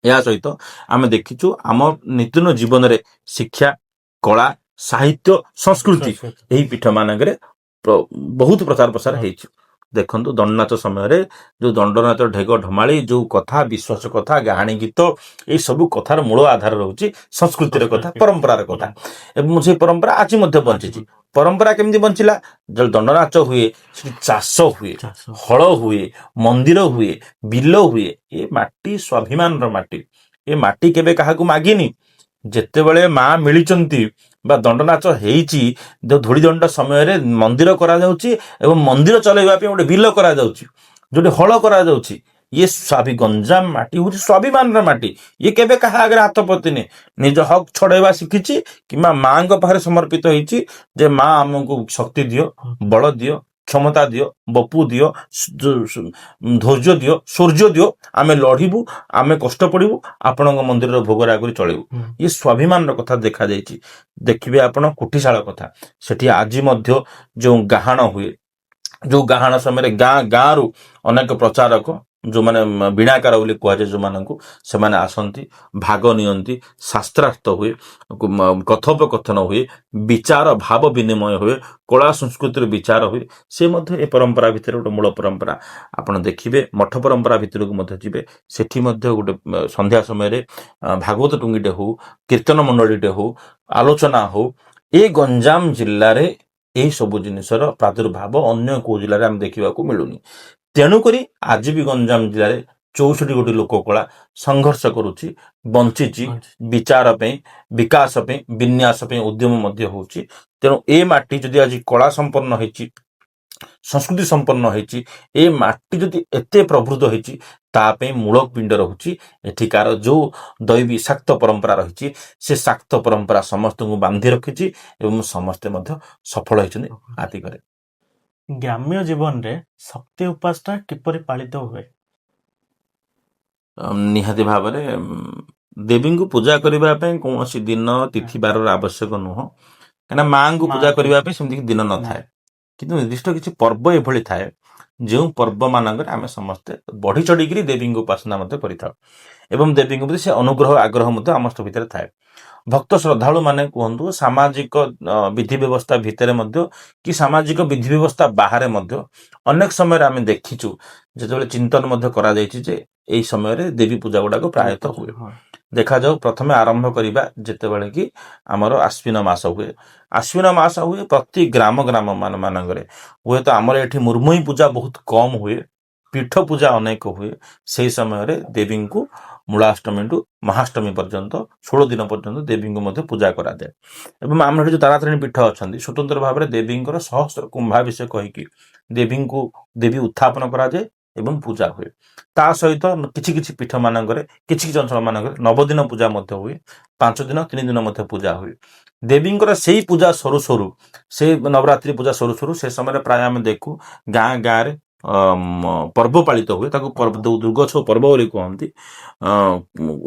ଏହା ସହିତ ଆମେ ଦେଖିଛୁ ଆମ ନିତ୍ୟଦିନ ଜୀବନରେ ଶିକ୍ଷା, କଳା, ସାହିତ୍ୟ, ସଂସ୍କୃତି ଏହି ପୀଠ ମାନଙ୍କରେ ବହୁତ ପ୍ରଚାର ପ୍ରସାର ହେଇଛି। ଦେଖନ୍ତୁ ଦଣ୍ଡନାଚ ସମୟରେ ଯୋଉ ଦଣ୍ଡନାଚ ଢେଗ ଢମାଳି ଯୋଉ କଥା, ବିଶ୍ୱାସ କଥା, ଗାହାଣୀ ଗୀତ, ଏଇ ସବୁ କଥାର ମୂଳ ଆଧାର ରହୁଛି ସଂସ୍କୃତିର କଥା, ପରମ୍ପରାର କଥା ଏବଂ ସେଇ ପରମ୍ପରା ଆଜି ମଧ୍ୟ ବଞ୍ଚିଛି। ପରମ୍ପରା କେମିତି ବଞ୍ଚିଲା? ଯେତେବେଳେ ଦଣ୍ଡନାଚ ହୁଏ ସେଠି ଚାଷ ହୁଏ, ହଳ ହୁଏ, ମନ୍ଦିର ହୁଏ, ବିଲ ହୁଏ। ଏ ମାଟି ସ୍ୱାଭିମାନର ମାଟି। ଏ ମାଟି କେବେ କାହାକୁ ମାଗିନି। ଯେତେବେଳେ ମା ମିଳିଛନ୍ତି ବା ଦଣ୍ଡନାଚ ହେଇଛି, ଧୂଳି ଦଣ୍ଡ ସମୟରେ ମନ୍ଦିର କରାଯାଉଛି ଏବଂ ମନ୍ଦିର ଚଲେଇବା ପାଇଁ ଗୋଟେ ବିଲ କରାଯାଉଛି, ଯୋଉଠି ହଳ କରାଯାଉଛି। ଇଏ ଗଞ୍ଜାମ ମାଟି ହଉଛି ସ୍ୱାଭିମାନର ମାଟି। ଇଏ କେବେ କାହା ଆଗରେ ହାତ ପତିନି, ନିଜ ହକ୍ ଛଡେଇବା ଶିଖିଛି କିମ୍ବା ମାଙ୍କ ପାଖରେ ସମର୍ପିତ ହେଇଛି ଯେ ମା ଆମକୁ ଶକ୍ତି ଦିଅ, ବଳ ଦିଅ, କ୍ଷମତା ଦିଅ, ବପୁ ଦିଅ, ଧୈର୍ଯ୍ୟ ଦିଅ, ସୂର୍ଯ୍ୟ ଦିଅ, ଆମେ ଲଢିବୁ, ଆମେ କଷ୍ଟ ପଡ଼ିବୁ, ଆପଣଙ୍କ ମନ୍ଦିରର ଭୋଗରାଗ କରି ଚଳିବୁ। ଇଏ ସ୍ୱାଭିମାନର କଥା ଦେଖାଯାଇଛି। ଦେଖିବେ ଆପଣ କୁଠିଶାଳ କଥା, ସେଠି ଆଜି ମଧ୍ୟ ଯେଉଁ ଗାହାଣ ହୁଏ, ଯେଉଁ ଗାହାଣ ସମୟରେ ଗାଁରୁ ଅନେକ ପ୍ରଚାରକ, ଯେଉଁମାନେ ବୀଣାକାର ବୋଲି କୁହାଯାଏ ଯେଉଁମାନଙ୍କୁ, ସେମାନେ ଆସନ୍ତି, ଭାଗ ନିଅନ୍ତି, ଶାସ୍ତ୍ରାର୍ଥ ହୁଏ, କଥୋପକଥନ ହୁଏ, ବିଚାର ଭାବ ବିନିମୟ ହୁଏ, କଳା ସଂସ୍କୃତିର ବିଚାର ହୁଏ। ସେ ମଧ୍ୟ ଏ ପରମ୍ପରା ଭିତରେ ଗୋଟେ ମୂଳ ପରମ୍ପରା। ଆପଣ ଦେଖିବେ ମଠ ପରମ୍ପରା ଭିତରକୁ ମଧ୍ୟ ଯିବେ, ସେଠି ମଧ୍ୟ ଗୋଟେ ସନ୍ଧ୍ୟା ସମୟରେ ଭାଗବତ ଟୁଙ୍ଗିଟେ ହଉ, କୀର୍ତ୍ତନ ମଣ୍ଡଳୀଟେ ହଉ, ଆଲୋଚନା ହଉ, ଏ ଗଞ୍ଜାମ ଜିଲ୍ଲାରେ ଏହି ସବୁ ଜିନିଷର ପ୍ରାଦୁର୍ଭାବ ଅନ୍ୟ କୋଉ ଜିଲ୍ଲାରେ ଆମେ ଦେଖିବାକୁ ମିଳୁନି। ତେଣୁକରି ଆଜି ବି ଗଞ୍ଜାମ ଜିଲ୍ଲାରେ 64 ଗୋଟି ଲୋକ କଳା ସଂଘର୍ଷ କରୁଛି, ବଞ୍ଚିଛି, ବିଚାର ପାଇଁ, ବିକାଶ ପାଇଁ, ବିନ୍ୟାସ ପାଇଁ ଉଦ୍ୟମ ମଧ୍ୟ ହଉଛି। ତେଣୁ ଏ ମାଟି ଯଦି ଆଜି କଳା ସମ୍ପନ୍ନ ହେଇଛି, ସଂସ୍କୃତି ସମ୍ପନ୍ନ ହେଇଛି, ଏ ମାଟି ଯଦି ଏତେ ପ୍ରବୃଦ୍ଧ ହେଇଛି, ତା ପାଇଁ ମୂଳ ପିଣ୍ଡ ରହୁଛି ଏଠିକାର ଯୋଉ ଦୈବୀ ଶାକ୍ତ ପରମ୍ପରା ରହିଛି। ସେ ଶାକ୍ତ ପରମ୍ପରା ସମସ୍ତଙ୍କୁ ବାନ୍ଧି ରଖିଛି ଏବଂ ସମସ୍ତେ ମଧ୍ୟ ସଫଳ ହେଇଛନ୍ତି ଆ ଦିଗରେ। ଗ୍ରାମ୍ୟ ଜୀବନରେ ଶକ୍ତି ଉପାସନା କିପରି ପାଳିତ ହୁଏ? ନିହାତି ଭାବରେ ଦେବୀଙ୍କୁ ପୂଜା କରିବା ପାଇଁ କୌଣସି ଦିନ ତିଥି ବାରର ଆବଶ୍ୟକ ନୁହଁ, କାହିଁକିନା ମାଙ୍କୁ ପୂଜା କରିବା ପାଇଁ ସେମିତି ଦିନ ନଥାଏ। କିନ୍ତୁ ନିର୍ଦ୍ଦିଷ୍ଟ କିଛି ପର୍ବ ଏଭଳି ଥାଏ ଯେଉଁ ପର୍ବ ମାନଙ୍କରେ ଆମେ ସମସ୍ତେ ବଢି ଚଢିକିରି ଦେବୀଙ୍କୁ ଉପାସନା ମଧ୍ୟ କରିଥାଉ ଏବଂ ଦେବୀଙ୍କ ପ୍ରତି ସେ ଅନୁଗ୍ରହ ଆଗ୍ରହ ମଧ୍ୟ ଆମ ଭିତରେ ଥାଏ। ଭକ୍ତ ଶ୍ରଦ୍ଧାଳୁ ମାନେ କୁହନ୍ତୁ, ସାମାଜିକ ବିଧି ବ୍ୟବସ୍ଥା ଭିତରେ ମଧ୍ୟ କି ସାମାଜିକ ବିଧି ବ୍ୟବସ୍ଥା ବାହାରେ ମଧ୍ୟ ଅନେକ ସମୟରେ ଆମେ ଦେଖିଛୁ, ଯେତେବେଳେ ଚିନ୍ତନ ମଧ୍ୟ କରାଯାଇଛି ଯେ ଏହି ସମୟରେ ଦେବୀ ପୂଜା ଗୁଡାକ ପ୍ରାୟତଃ ହୁଏ। ଦେଖାଯାଉ, ପ୍ରଥମେ ଆରମ୍ଭ କରିବା ଯେତେବେଳେ କି ଆମର ଆଶ୍ୱିନ ମାସ ହୁଏ। ଆଶ୍ୱିନ ମାସ ହୁଏ ପ୍ରତି ଗ୍ରାମ ମାନଙ୍କରେ। ହୁଏତ ଆମର ଏଠି ମୁର୍ମୁଇ ପୂଜା ବହୁତ କମ ହୁଏ, ପୀଠ ପୂଜା ଅନେକ ହୁଏ। ସେହି ସମୟରେ ଦେବୀଙ୍କୁ ମୂଳାଷ୍ଟମୀଠୁ ମହାଷ୍ଟମୀ ପର୍ଯ୍ୟନ୍ତ 16 ଦିନ ପର୍ଯ୍ୟନ୍ତ ଦେବୀଙ୍କୁ ମଧ୍ୟ ପୂଜା କରାଯାଏ। ଏବଂ ଆମର ଏଠି ଯେଉଁ ତାରାତାରିଣୀ ପୀଠ ଅଛନ୍ତି, ସ୍ୱତନ୍ତ୍ର ଭାବରେ ଦେବୀଙ୍କର ସହସ୍ର କୁମ୍ଭାଭିଷେକ ହେଇକି ଦେବୀ ଉତ୍ଥାପନ କରାଯାଏ ଏବଂ ପୂଜା ହୁଏ। ତା ସହିତ କିଛି କିଛି ପୀଠ ମାନଙ୍କରେ, କିଛି କିଛି ଅଞ୍ଚଳ ମାନଙ୍କରେ 9 ଦିନ ପୂଜା ମଧ୍ୟ ହୁଏ, 5 ଦିନ 3 ଦିନ ମଧ୍ୟ ପୂଜା ହୁଏ। ଦେବୀଙ୍କର ସେଇ ପୂଜା ସରୁ ସରୁ, ସେ ନବରାତ୍ରି ପୂଜା ସରୁ ସରୁ ସେ ସମୟରେ ପ୍ରାୟ ଆମେ ଦେଖୁ ଗାଁରେ ପର୍ବ ପାଳିତ ହୁଏ। ତାକୁ ଦୁର୍ଗୋତ୍ସବ ପର୍ବ ବୋଲି କୁହନ୍ତି।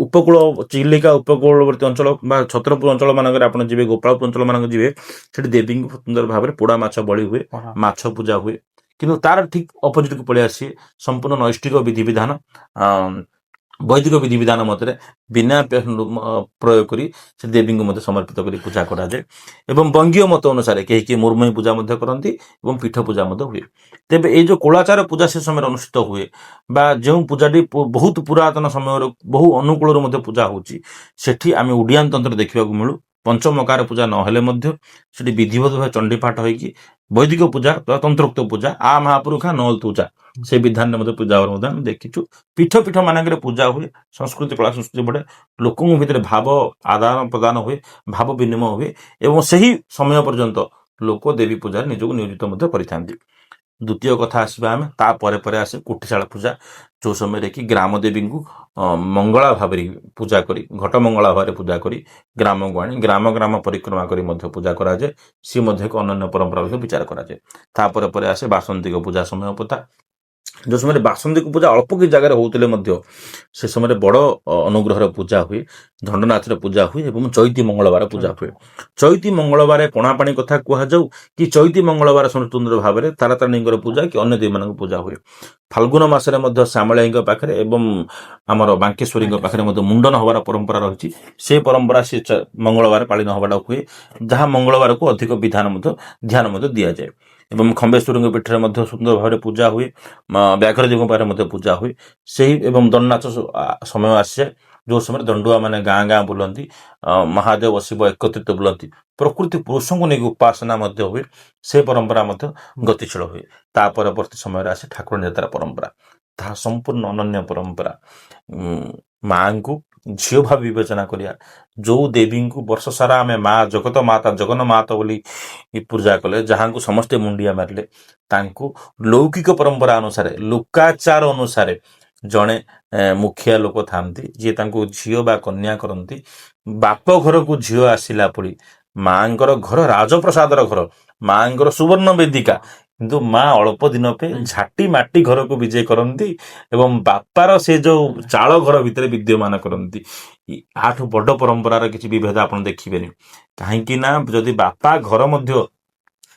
ଉପକୂଳ, ଚିଲିକା ଉପକୂଳବର୍ତ୍ତୀ ଅଞ୍ଚଳ ବା ଛତ୍ରପୁର ଅଞ୍ଚଳ ମାନଙ୍କରେ ଆପଣ ଯିବେ, ଗୋପାଳପୁର ଅଞ୍ଚଳ ମାନଙ୍କୁ ଯିବେ, ସେଠି ଦେବୀଙ୍କୁ ସୁନ୍ଦର ଭାବରେ ପୋଡା ମାଛ ବଳି ହୁଏ, ମାଛ ପୂଜା ହୁଏ। କିନ୍ତୁ ତାର ଠିକ ଅପୋଜିଟକୁ ପଳେଇ ଆସି ସମ୍ପୂର୍ଣ୍ଣ ନୈଷ୍ଠିକ ବିଧିବିଧାନ, ବୈଦିକ ବିଧିବିଧାନ ମତରେ ବିନା ପ୍ରୟୋଗ କରି ସେ ଦେବୀଙ୍କୁ ମଧ୍ୟ ସମର୍ପିତ କରି ପୂଜା କରାଯାଏ। ଏବଂ ବଙ୍ଗୀୟ ମତ ଅନୁସାରେ କେହି କେହି ମୁର୍ମୁଇ ପୂଜା ମଧ୍ୟ କରନ୍ତି ଏବଂ ପୀଠ ପୂଜା ମଧ୍ୟ ହୁଏ। ତେବେ ଏଇ ଯୋଉ କୋଳାଚାର ପୂଜା ସେ ସମୟରେ ଅନୁଷ୍ଠିତ ହୁଏ, ବା ଯେଉଁ ପୂଜାଟି ବହୁତ ପୁରାତନ ସମୟରୁ ବହୁ ଅନୁକୂଳରୁ ମଧ୍ୟ ପୂଜା ହଉଛି, ସେଠି ଆମେ ଉଡିଆନ ତନ୍ତ୍ର ଦେଖିବାକୁ ମିଳୁ। ପଞ୍ଚମକାର ପୂଜା ନହେଲେ ମଧ୍ୟ ସେଠି ବିଧିବଦ୍ଧ ଭାବେ ଚଣ୍ଡୀପାଠ ହେଇକି ବୈଦିକ ପୂଜା ବା ତନ୍ତ୍ରୋକ୍ତ ପୂଜା ଆ ମହାପୁରୁଖା ନଲ ପୂଜା ସେ ବିଧାନରେ ମଧ୍ୟ ପୂଜା ହେବାର ମଧ୍ୟ ଆମେ ଦେଖିଛୁ। ପୀଠ ମାନଙ୍କରେ ପୂଜା ହୁଏ, ସଂସ୍କୃତି କଳା ସଂସ୍କୃତି ବଢେ, ଲୋକଙ୍କ ଭିତରେ ଭାବ ଆଦାନ ପ୍ରଦାନ ହୁଏ, ଭାବ ବିନିମୟ ହୁଏ ଏବଂ ସେହି ସମୟ ପର୍ଯ୍ୟନ୍ତ ଲୋକ ଦେବୀ ପୂଜାରେ ନିଜକୁ ନିୟୋଜିତ ମଧ୍ୟ କରିଥାନ୍ତି। ଦ୍ୱିତୀୟ କଥା ଆସିବା ଆମେ ତାପରେ ପରେ ଆସେ କୁଠିଶାଳ ପୂଜା, ଯେଉଁ ସମୟରେ କି ଗ୍ରାମ ଦେବୀଙ୍କୁ ମଙ୍ଗଳା ଭାବରେ ପୂଜା କରି, ଘଟ ମଙ୍ଗଳା ଭାବରେ ପୂଜା କରି ଗ୍ରାମକୁ ଆଣି ଗ୍ରାମ ପରିକ୍ରମା କରି ମଧ୍ୟ ପୂଜା କରାଯାଏ। ସିଏ ମଧ୍ୟ ଏକ ଅନନ୍ୟ ପରମ୍ପରା ବିଷୟ ବିଚାର କରାଯାଏ। ତାପରେ ପରେ ଆସେ ବାସନ୍ତିକ ପୂଜା ସମୟ ପତା, ଯେଉଁ ସମୟରେ ବାସନ୍ତିକ ପୂଜା ଅଳ୍ପ କିଛି ଜାଗାରେ ହଉଥିଲେ ମଧ୍ୟ ସେ ସମୟରେ ବଡ ଅନୁଗ୍ରହର ପୂଜା ହୁଏ, ଦଣ୍ଡନାଥର ପୂଜା ହୁଏ ଏବଂ ଚୈତି ମଙ୍ଗଳବାର ପୂଜା ହୁଏ। ଚୈତି ମଙ୍ଗଳବାର ପଣାପାଣି କଥା କୁହାଯାଉ କି ଚୈତି ମଙ୍ଗଳବାର ସ୍ୱତନ୍ତ୍ର ଭାବରେ ତାରାତାରିଣୀଙ୍କର ପୂଜା କି ଅନ୍ୟ ଦେବୀମାନଙ୍କ ପୂଜା ହୁଏ। ଫାଲ୍ଗୁନ ମାସରେ ମଧ୍ୟ ଶ୍ୟାମଳାଇଙ୍କ ପାଖରେ ଏବଂ ଆମର ବାଙ୍କେଶ୍ୱରୀଙ୍କ ପାଖରେ ମଧ୍ୟ ମୁଣ୍ଡନ ହବାର ପରମ୍ପରା ରହିଛି। ସେ ପରମ୍ପରା ସେ ମଙ୍ଗଳବାର ପାଳିନ ହବାଟା ହୁଏ, ଯାହା ମଙ୍ଗଳବାରକୁ ଅଧିକ ଧ୍ୟାନ ମଧ୍ୟ ଦିଆଯାଏ। ଏବଂ ଖମ୍ବେଶ୍ୱରୀଙ୍କ ପୀଠରେ ମଧ୍ୟ ସୁନ୍ଦର ଭାବରେ ପୂଜା ହୁଏ, ବ୍ୟାଘ୍ରଦେବଙ୍କ ପାଖରେ ମଧ୍ୟ ପୂଜା ହୁଏ। ସେହି ଏବଂ ଦଣ୍ଡନାଚ ସମୟ ଆସିଯାଏ, ଯେଉଁ ସମୟରେ ଦଣ୍ଡୁଆ ମାନେ ଗାଁ ବୁଲନ୍ତି, ମହାଦେବ ଶିବ ଏକତ୍ରିତ ବୁଲନ୍ତି, ପ୍ରକୃତି ପୁରୁଷଙ୍କୁ ନେଇକି ଉପାସନା ମଧ୍ୟ ହୁଏ। ସେ ପରମ୍ପରା ମଧ୍ୟ ଗତିଶୀଳ ହୁଏ। ତା ପରବର୍ତ୍ତୀ ସମୟରେ ଆସେ ଠାକୁରାଣୀ ଯାତ୍ରା ପରମ୍ପରା, ତାହା ସମ୍ପୂର୍ଣ୍ଣ ଅନନ୍ୟ ପରମ୍ପରା। ମାଙ୍କୁ ଝିଅ ଭାବେ ବିବେଚନା କରିବା, ଯୋଉ ଦେବୀଙ୍କୁ ବର୍ଷ ସାରା ଆମେ ମା ଜଗତ ମାତା ଜଗନ ମାତା ବୋଲି ପୂଜା କଲେ, ଯାହାଙ୍କୁ ସମସ୍ତେ ମୁଣ୍ଡିଆ ମାରିଲେ, ତାଙ୍କୁ ଲୌକିକ ପରମ୍ପରା ଅନୁସାରେ, ଲୋକାଚାର ଅନୁସାରେ ଜଣେ ମୁଖିଆ ଲୋକ ଥାନ୍ତି, ଯିଏ ତାଙ୍କୁ ଝିଅ ବା କନ୍ୟା କରନ୍ତି। ବାପ ଘରକୁ ଝିଅ ଆସିଲା ପରି ମାଙ୍କର ଘର ରାଜପ୍ରସାଦର ଘର, ମାଙ୍କର ସୁବର୍ଣ୍ଣ ବେଦିକା, କିନ୍ତୁ ମା ଅଳ୍ପ ଦିନ ପାଇଁ ଝାଟି ମାଟି ଘରକୁ ବିଜେ କରନ୍ତି ଏବଂ ବାପାର ସେ ଯୋଉ ଚାଳ ଘର ଭିତରେ ବିଦ୍ୟମାନ କରନ୍ତି। ଆଠୁ ବଡ ପରମ୍ପରାର କିଛି ବିଭେଦ ଆପଣ ଦେଖିବେନି। କାହିଁକି ନା ଯଦି ବାପା ଘର ମଧ୍ୟ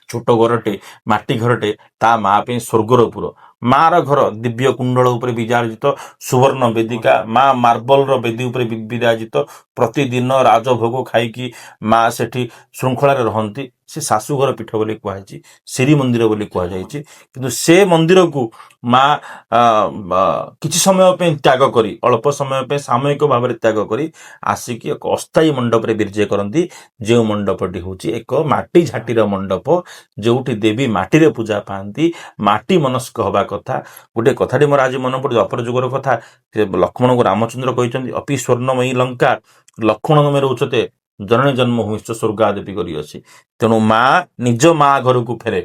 ଛୋଟ ଘରଟେ ମାଟି ଘରଟେ, ତା ମା ପାଇଁ ସ୍ୱର୍ଗର ପୁର। ମାର ଘର ଦିବ୍ୟ କୁଣ୍ଡଳ ଉପରେ ବିରାଜିତ ସୁବର୍ଣ୍ଣ ବେଦିକା, ମା ମାର୍ବଲର ବେଦୀ ଉପରେ ବିରାଜିତ। ପ୍ରତିଦିନ ରାଜଭୋଗ ଖାଇକି ମା ସେଠି ଶୃଙ୍ଖଳାରେ ରହନ୍ତି। ସେ ଶାଶୁଘର ପୀଠ ବୋଲି କୁହାଯାଇଛି, ଶ୍ରୀମନ୍ଦିର ବୋଲି କୁହାଯାଇଛି। କିନ୍ତୁ ସେ ମନ୍ଦିରକୁ ମା କିଛି ସମୟ ପାଇଁ ତ୍ୟାଗ କରି, ଅଳ୍ପ ସମୟ ପାଇଁ ସାମୟିକ ଭାବରେ ତ୍ୟାଗ କରି ଆସିକି ଏକ ଅସ୍ଥାୟୀ ମଣ୍ଡପରେ ବିଜେ କରନ୍ତି, ଯେଉଁ ମଣ୍ଡପଟି ହେଉଛି ଏକ ମାଟି ଝାଟିର ମଣ୍ଡପ, ଯୋଉଠି ଦେବୀ ମାଟିରେ ପୂଜା ପାଆନ୍ତି, ମାଟି ମନସ୍କ ହବା କଥା। ଗୋଟେ କଥାଟି ମୋର ଆଜି ମନେ ପଡୁଛି, ଅପର ଯୁଗର କଥା। ଲକ୍ଷ୍ମଣଙ୍କୁ ରାମଚନ୍ଦ୍ର କହିଛନ୍ତି, ଅପି ସ୍ୱର୍ଣ୍ଣମୟୀ ଲଙ୍କା ଲକ୍ଷ୍ମଣ ମେର ଉଚ୍ଚତେ ଜନନୀ ଜନ୍ମ ହୁଇଶ୍ଚ ସ୍ୱର୍ଗା ଦେବୀ କରିଅଛି। ତେଣୁ ମା ନିଜ ମା ଘରକୁ ଫେରେ,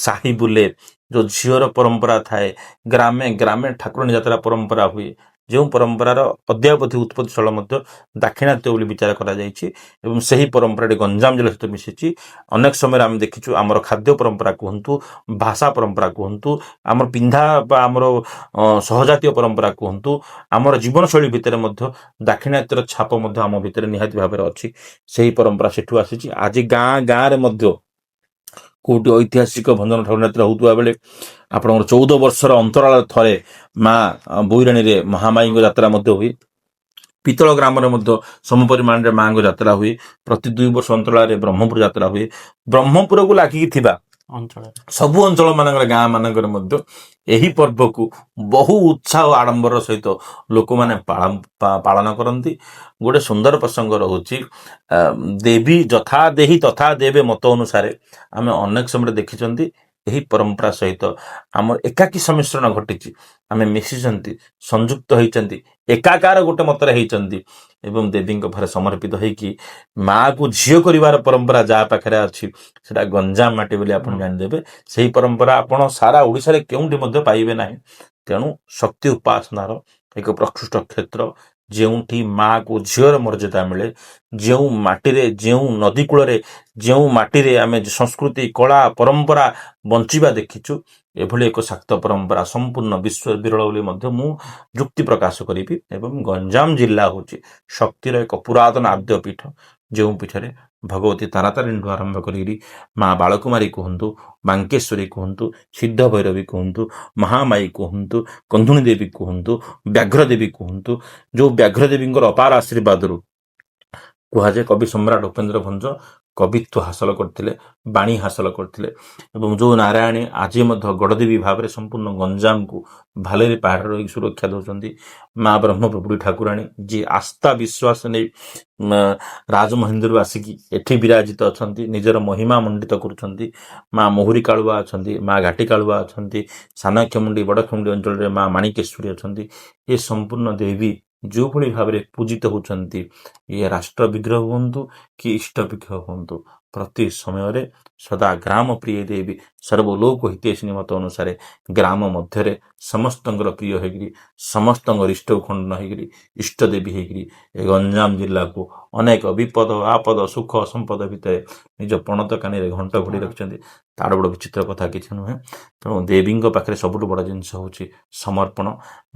ସାହି ବୁଲେ। ଯୋଉ ଝିଅର ପରମ୍ପରା ଥାଏ, ଗ୍ରାମେ ଗ୍ରାମେ ଠାକୁରାଣୀ ଯାତ୍ରା ପରମ୍ପରା ହୁଏ, ଯେଉଁ ପରମ୍ପରାର ଅଦ୍ୟାବଧି ଉତ୍ପତ୍ତିସ୍ଥଳ ମଧ୍ୟ ଦାକ୍ଷିଣାତ୍ୟ ବୋଲି ବିଚାର କରାଯାଇଛି ଏବଂ ସେହି ପରମ୍ପରାଟି ଗଞ୍ଜାମ ଜିଲ୍ଲା ସହିତ ମିଶିଛି। ଅନେକ ସମୟରେ ଆମେ ଦେଖିଛୁ, ଆମର ଖାଦ୍ୟ ପରମ୍ପରା କୁହନ୍ତୁ, ଭାଷା ପରମ୍ପରା କୁହନ୍ତୁ, ଆମର ପିନ୍ଧା ବା ଆମର ସହଜାତୀୟ ପରମ୍ପରା କୁହନ୍ତୁ, ଆମର ଜୀବନଶୈଳୀ ଭିତରେ ମଧ୍ୟ ଦାକ୍ଷିଣାତ୍ୟର ଛାପ ମଧ୍ୟ ଆମ ଭିତରେ ନିହାତି ଭାବରେ ଅଛି। ସେହି ପରମ୍ପରା ସେଠୁ ଆସିଛି। ଆଜି ଗାଁ ଗାଁରେ ମଧ୍ୟ କୋଉଠି ଐତିହାସିକ ଭଞ୍ଜନ ଠାକୁର ଯାତ୍ରା ହଉଥିବା ବେଳେ ଆପଣଙ୍କର 14 ବର୍ଷର ଅନ୍ତରାଳ ଥରେ ମା ବୋଇରାଣୀରେ ମହାମାୟୀଙ୍କ ଯାତ୍ରା ମଧ୍ୟ ହୁଏ। ପିତଳ ଗ୍ରାମରେ ମଧ୍ୟ ସମ ପରିମାଣରେ ମାଙ୍କ ଯାତ୍ରା ହୁଏ। ପ୍ରତି 2 ବର୍ଷ ଅନ୍ତରାଳରେ ବ୍ରହ୍ମପୁର ଯାତ୍ରା ହୁଏ। ବ୍ରହ୍ମପୁରକୁ ଲାଗିକି ଥିବା ଅଞ୍ଚଳରେ ସବୁ ଅଞ୍ଚଳ ମାନଙ୍କରେ, ଗାଁ ମାନଙ୍କରେ ମଧ୍ୟ ଏହି ପର୍ବକୁ ବହୁ ଉତ୍ସାହ ଓ ଆଡମ୍ବର ସହିତ ଲୋକମାନେ ପାଳନ କରନ୍ତି। ଗୋଟେ ସୁନ୍ଦର ପ୍ରସଙ୍ଗ ରହୁଛି, ଦେବୀ ଯଥା ଦେହି ତଥା ଦେବେ ମତ ଅନୁସାରେ ଆମେ ଅନେକ ସମୟରେ ଦେଖିଛନ୍ତି ଏହି ପରମ୍ପରା ସହିତ ଆମର ଏକାକୀ ସମ୍ମିଶ୍ରଣ ଘଟିଛି। ଆମେ ମିଶିଛନ୍ତି, ସଂଯୁକ୍ତ ହେଇଛନ୍ତି, ଏକାକାର ଗୋଟେ ମତରେ ହେଇଛନ୍ତି ଏବଂ ଦେବୀଙ୍କ ପାଖରେ ସମର୍ପିତ ହେଇକି ମାକୁ ଝିଅ କରିବାର ପରମ୍ପରା ଯାହା ପାଖରେ ଅଛି, ସେଟା ଗଞ୍ଜାମ ମାଟି ବୋଲି ଆପଣ ଜାଣିଦେବେ। ସେହି ପରମ୍ପରା ଆପଣ ସାରା ଓଡ଼ିଶାରେ କେଉଁଠି ମଧ୍ୟ ପାଇବେ ନାହିଁ। ତେଣୁ ଶକ୍ତି ଉପାସନାର ଏକ ପ୍ରକୃଷ୍ଟ କ୍ଷେତ୍ର, ଯେଉଁଠି ମାକୁ ଝିଅର ମର୍ଯ୍ୟାଦା ମିଳେ, ଯେଉଁ ମାଟିରେ, ଯେଉଁ ନଦୀ କୂଳରେ, ଯେଉଁ ମାଟିରେ ଆମେ ସଂସ୍କୃତି କଳା ପରମ୍ପରା ବଞ୍ଚିବା ଦେଖିଛୁ, ଏଭଳି ଏକ ଶାକ୍ତ ପରମ୍ପରା ସମ୍ପୂର୍ଣ୍ଣ ବିଶ୍ୱ ବିରଳ ବୋଲି ମଧ୍ୟ ମୁଁ ଯୁକ୍ତି ପ୍ରକାଶ କରିବି। ଏବଂ ଗଞ୍ଜାମ ଜିଲ୍ଲା ହେଉଛି ଶକ୍ତିର ଏକ ପୁରାତନ ଆଦ୍ୟପୀଠ, ଯେଉଁ ପୀଠରେ ଭଗବତୀ ତାରାତାରିଣୀଠୁ ଆରମ୍ଭ କରିକିରି ମା ବାଳକୁମାରୀ କୁହନ୍ତୁ, ବାଙ୍କେଶ୍ୱରୀ କୁହନ୍ତୁ, ସିଦ୍ଧ ଭୈରବୀ କୁହନ୍ତୁ, ମହାମାୟୀ କୁହନ୍ତୁ, କନ୍ଧୁଣୀ ଦେବୀ କୁହନ୍ତୁ, ବ୍ୟାଘ୍ର ଦେବୀ କୁହନ୍ତୁ, ଯୋଉ ବ୍ୟାଘ୍ର ଦେବୀଙ୍କର ଅପାର ଆଶୀର୍ବାଦରୁ କୁହାଯାଏ କବି ସମ୍ରାଟ ଉପେନ୍ଦ୍ର ଭଞ୍ଜ କବିତ୍ୱ ହାସଲ କରିଥିଲେ, ବାଣୀ ହାସଲ କରିଥିଲେ। ଏବଂ ଯୋଉ ନାରାୟଣୀ ଆଜି ମଧ୍ୟ ଗଡ଼ଦେବୀ ଭାବରେ ସମ୍ପୂର୍ଣ୍ଣ ଗଞ୍ଜାମକୁ ଭାଲେରୀ ପାହାଡ଼ରେ ରହିକି ସୁରକ୍ଷା ଦେଉଛନ୍ତି, ମା ବ୍ରହ୍ମପ୍ରଭୁଡ଼ି ଠାକୁରାଣୀ, ଯିଏ ଆସ୍ଥା ବିଶ୍ୱାସ ନେଇ ରାଜମହେନ୍ଦ୍ରରୁ ଆସିକି ଏଠି ବିରାଜିତ ଅଛନ୍ତି, ନିଜର ମହିମା ମଣ୍ଡିତ କରୁଛନ୍ତି। ମା ମହୁରୀ କାଳୁଆ ଅଛନ୍ତି, ମା ଘାଟି କାଳୁଆ ଅଛନ୍ତି, ସାନକ୍ଷମୁଣ୍ଡି ବଡ଼ଖମୁଣ୍ଡି ଅଞ୍ଚଳରେ ମା ମାଣିକେଶ୍ୱରୀ ଅଛନ୍ତି। ଏ ସମ୍ପୂର୍ଣ୍ଣ ଦେବୀ ଯେଉଁଭଳି ଭାବରେ ପୂଜିତ ହେଉଛନ୍ତି, ଇଏ ରାଷ୍ଟ୍ର ବିଗ୍ରହ ହୁଅନ୍ତୁ କି ଇଷ୍ଟ ବିଗ୍ରହ ହୁଅନ୍ତୁ, ପ୍ରତି ସମୟରେ ସଦା ଗ୍ରାମ ପ୍ରିୟ ଦେବୀ ସର୍ବଲୋକ ହିତୈଷିଣୀ ମତ ଅନୁସାରେ ଗ୍ରାମ ମଧ୍ୟରେ ସମସ୍ତଙ୍କର ପ୍ରିୟ ହେଇକିରି, ସମସ୍ତଙ୍କର ଇଷ୍ଟ ଖଣ୍ଡନ ହେଇକିରି, ଇଷ୍ଟ ଦେବୀ ହେଇକିରି ଏ ଗଞ୍ଜାମ ଜିଲ୍ଲାକୁ ଅନେକ ବିପଦ ଆପଦ ସୁଖ ସମ୍ପଦ ଭିତରେ ନିଜ ପଣତ କାନିରେ ଘଣ୍ଟ ଘୋଡ଼ି ରଖିଛନ୍ତି। ତାର ବଡ଼ ବିଚିତ୍ର କଥା କିଛି ନୁହେଁ। ତେଣୁ ଦେବୀଙ୍କ ପାଖରେ ସବୁଠୁ ବଡ଼ ଜିନିଷ ହେଉଛି ସମର୍ପଣ।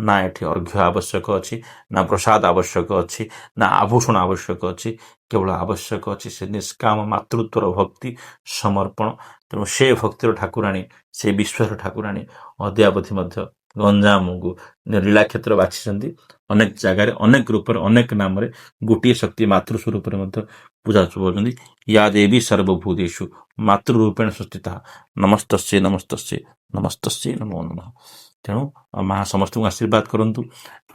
ନା ଏଠି ଅର୍ଘ୍ୟ ଆବଶ୍ୟକ ଅଛି, ନା ପ୍ରସାଦ ଆବଶ୍ୟକ ଅଛି, ନା ଆଭୂଷଣ ଆବଶ୍ୟକ ଅଛି। କେବଳ ଆବଶ୍ୟକ ଅଛି ସେ ନିଷ୍କାମ ମାତୃତ୍ୱର ଭକ୍ତି, ସମର୍ପଣ। ତେଣୁ ସେ ଭକ୍ତିର ଠାକୁରାଣୀ, ସେ ବିଶ୍ୱର ଠାକୁରାଣୀ ଅଦ୍ୟାବଧି ମଧ୍ୟ ଗଞ୍ଜାମକୁ ଲୀଳାକ୍ଷେତ୍ର ବାଛିଛନ୍ତି। ଅନେକ ଜାଗାରେ, ଅନେକ ରୂପରେ, ଅନେକ ନାମରେ, ଗୋଟିଏ ଶକ୍ତି ମାତୃ ସ୍ୱରୂପରେ ମଧ୍ୟ ପୂଜା ପାଉଛନ୍ତି। ୟା ଦେବୀ ସର୍ବଭୂତେଷୁ ମାତୃରୂପେଣ ସଂସ୍ଥିତା ନମସ୍ତସ୍ୟେ ନମସ୍ତସ୍ୟେ ନମସ୍ତସ୍ୟେ ନମୋ ନମଃ। ତେଣୁ ମା ସମସ୍ତଙ୍କୁ ଆଶୀର୍ବାଦ କରନ୍ତୁ,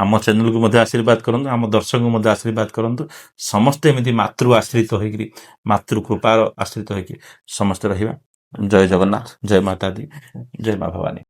ଆମ ଚ୍ୟାନେଲକୁ ମଧ୍ୟ ଆଶୀର୍ବାଦ କରନ୍ତୁ, ଆମ ଦର୍ଶକଙ୍କୁ ମଧ୍ୟ ଆଶୀର୍ବାଦ କରନ୍ତୁ। ସମସ୍ତେ ଏମିତି ମାତୃ ଆଶ୍ରିତ ହେଇକିରି, ମାତୃ କୃପାର ଆଶ୍ରିତ ହେଇକି ସମସ୍ତେ ରହିବା। ଜୟ ଜଗନ୍ନାଥ, ଜୟ ମାତା ଦି, ଜୟ ମା ଭବାନୀ।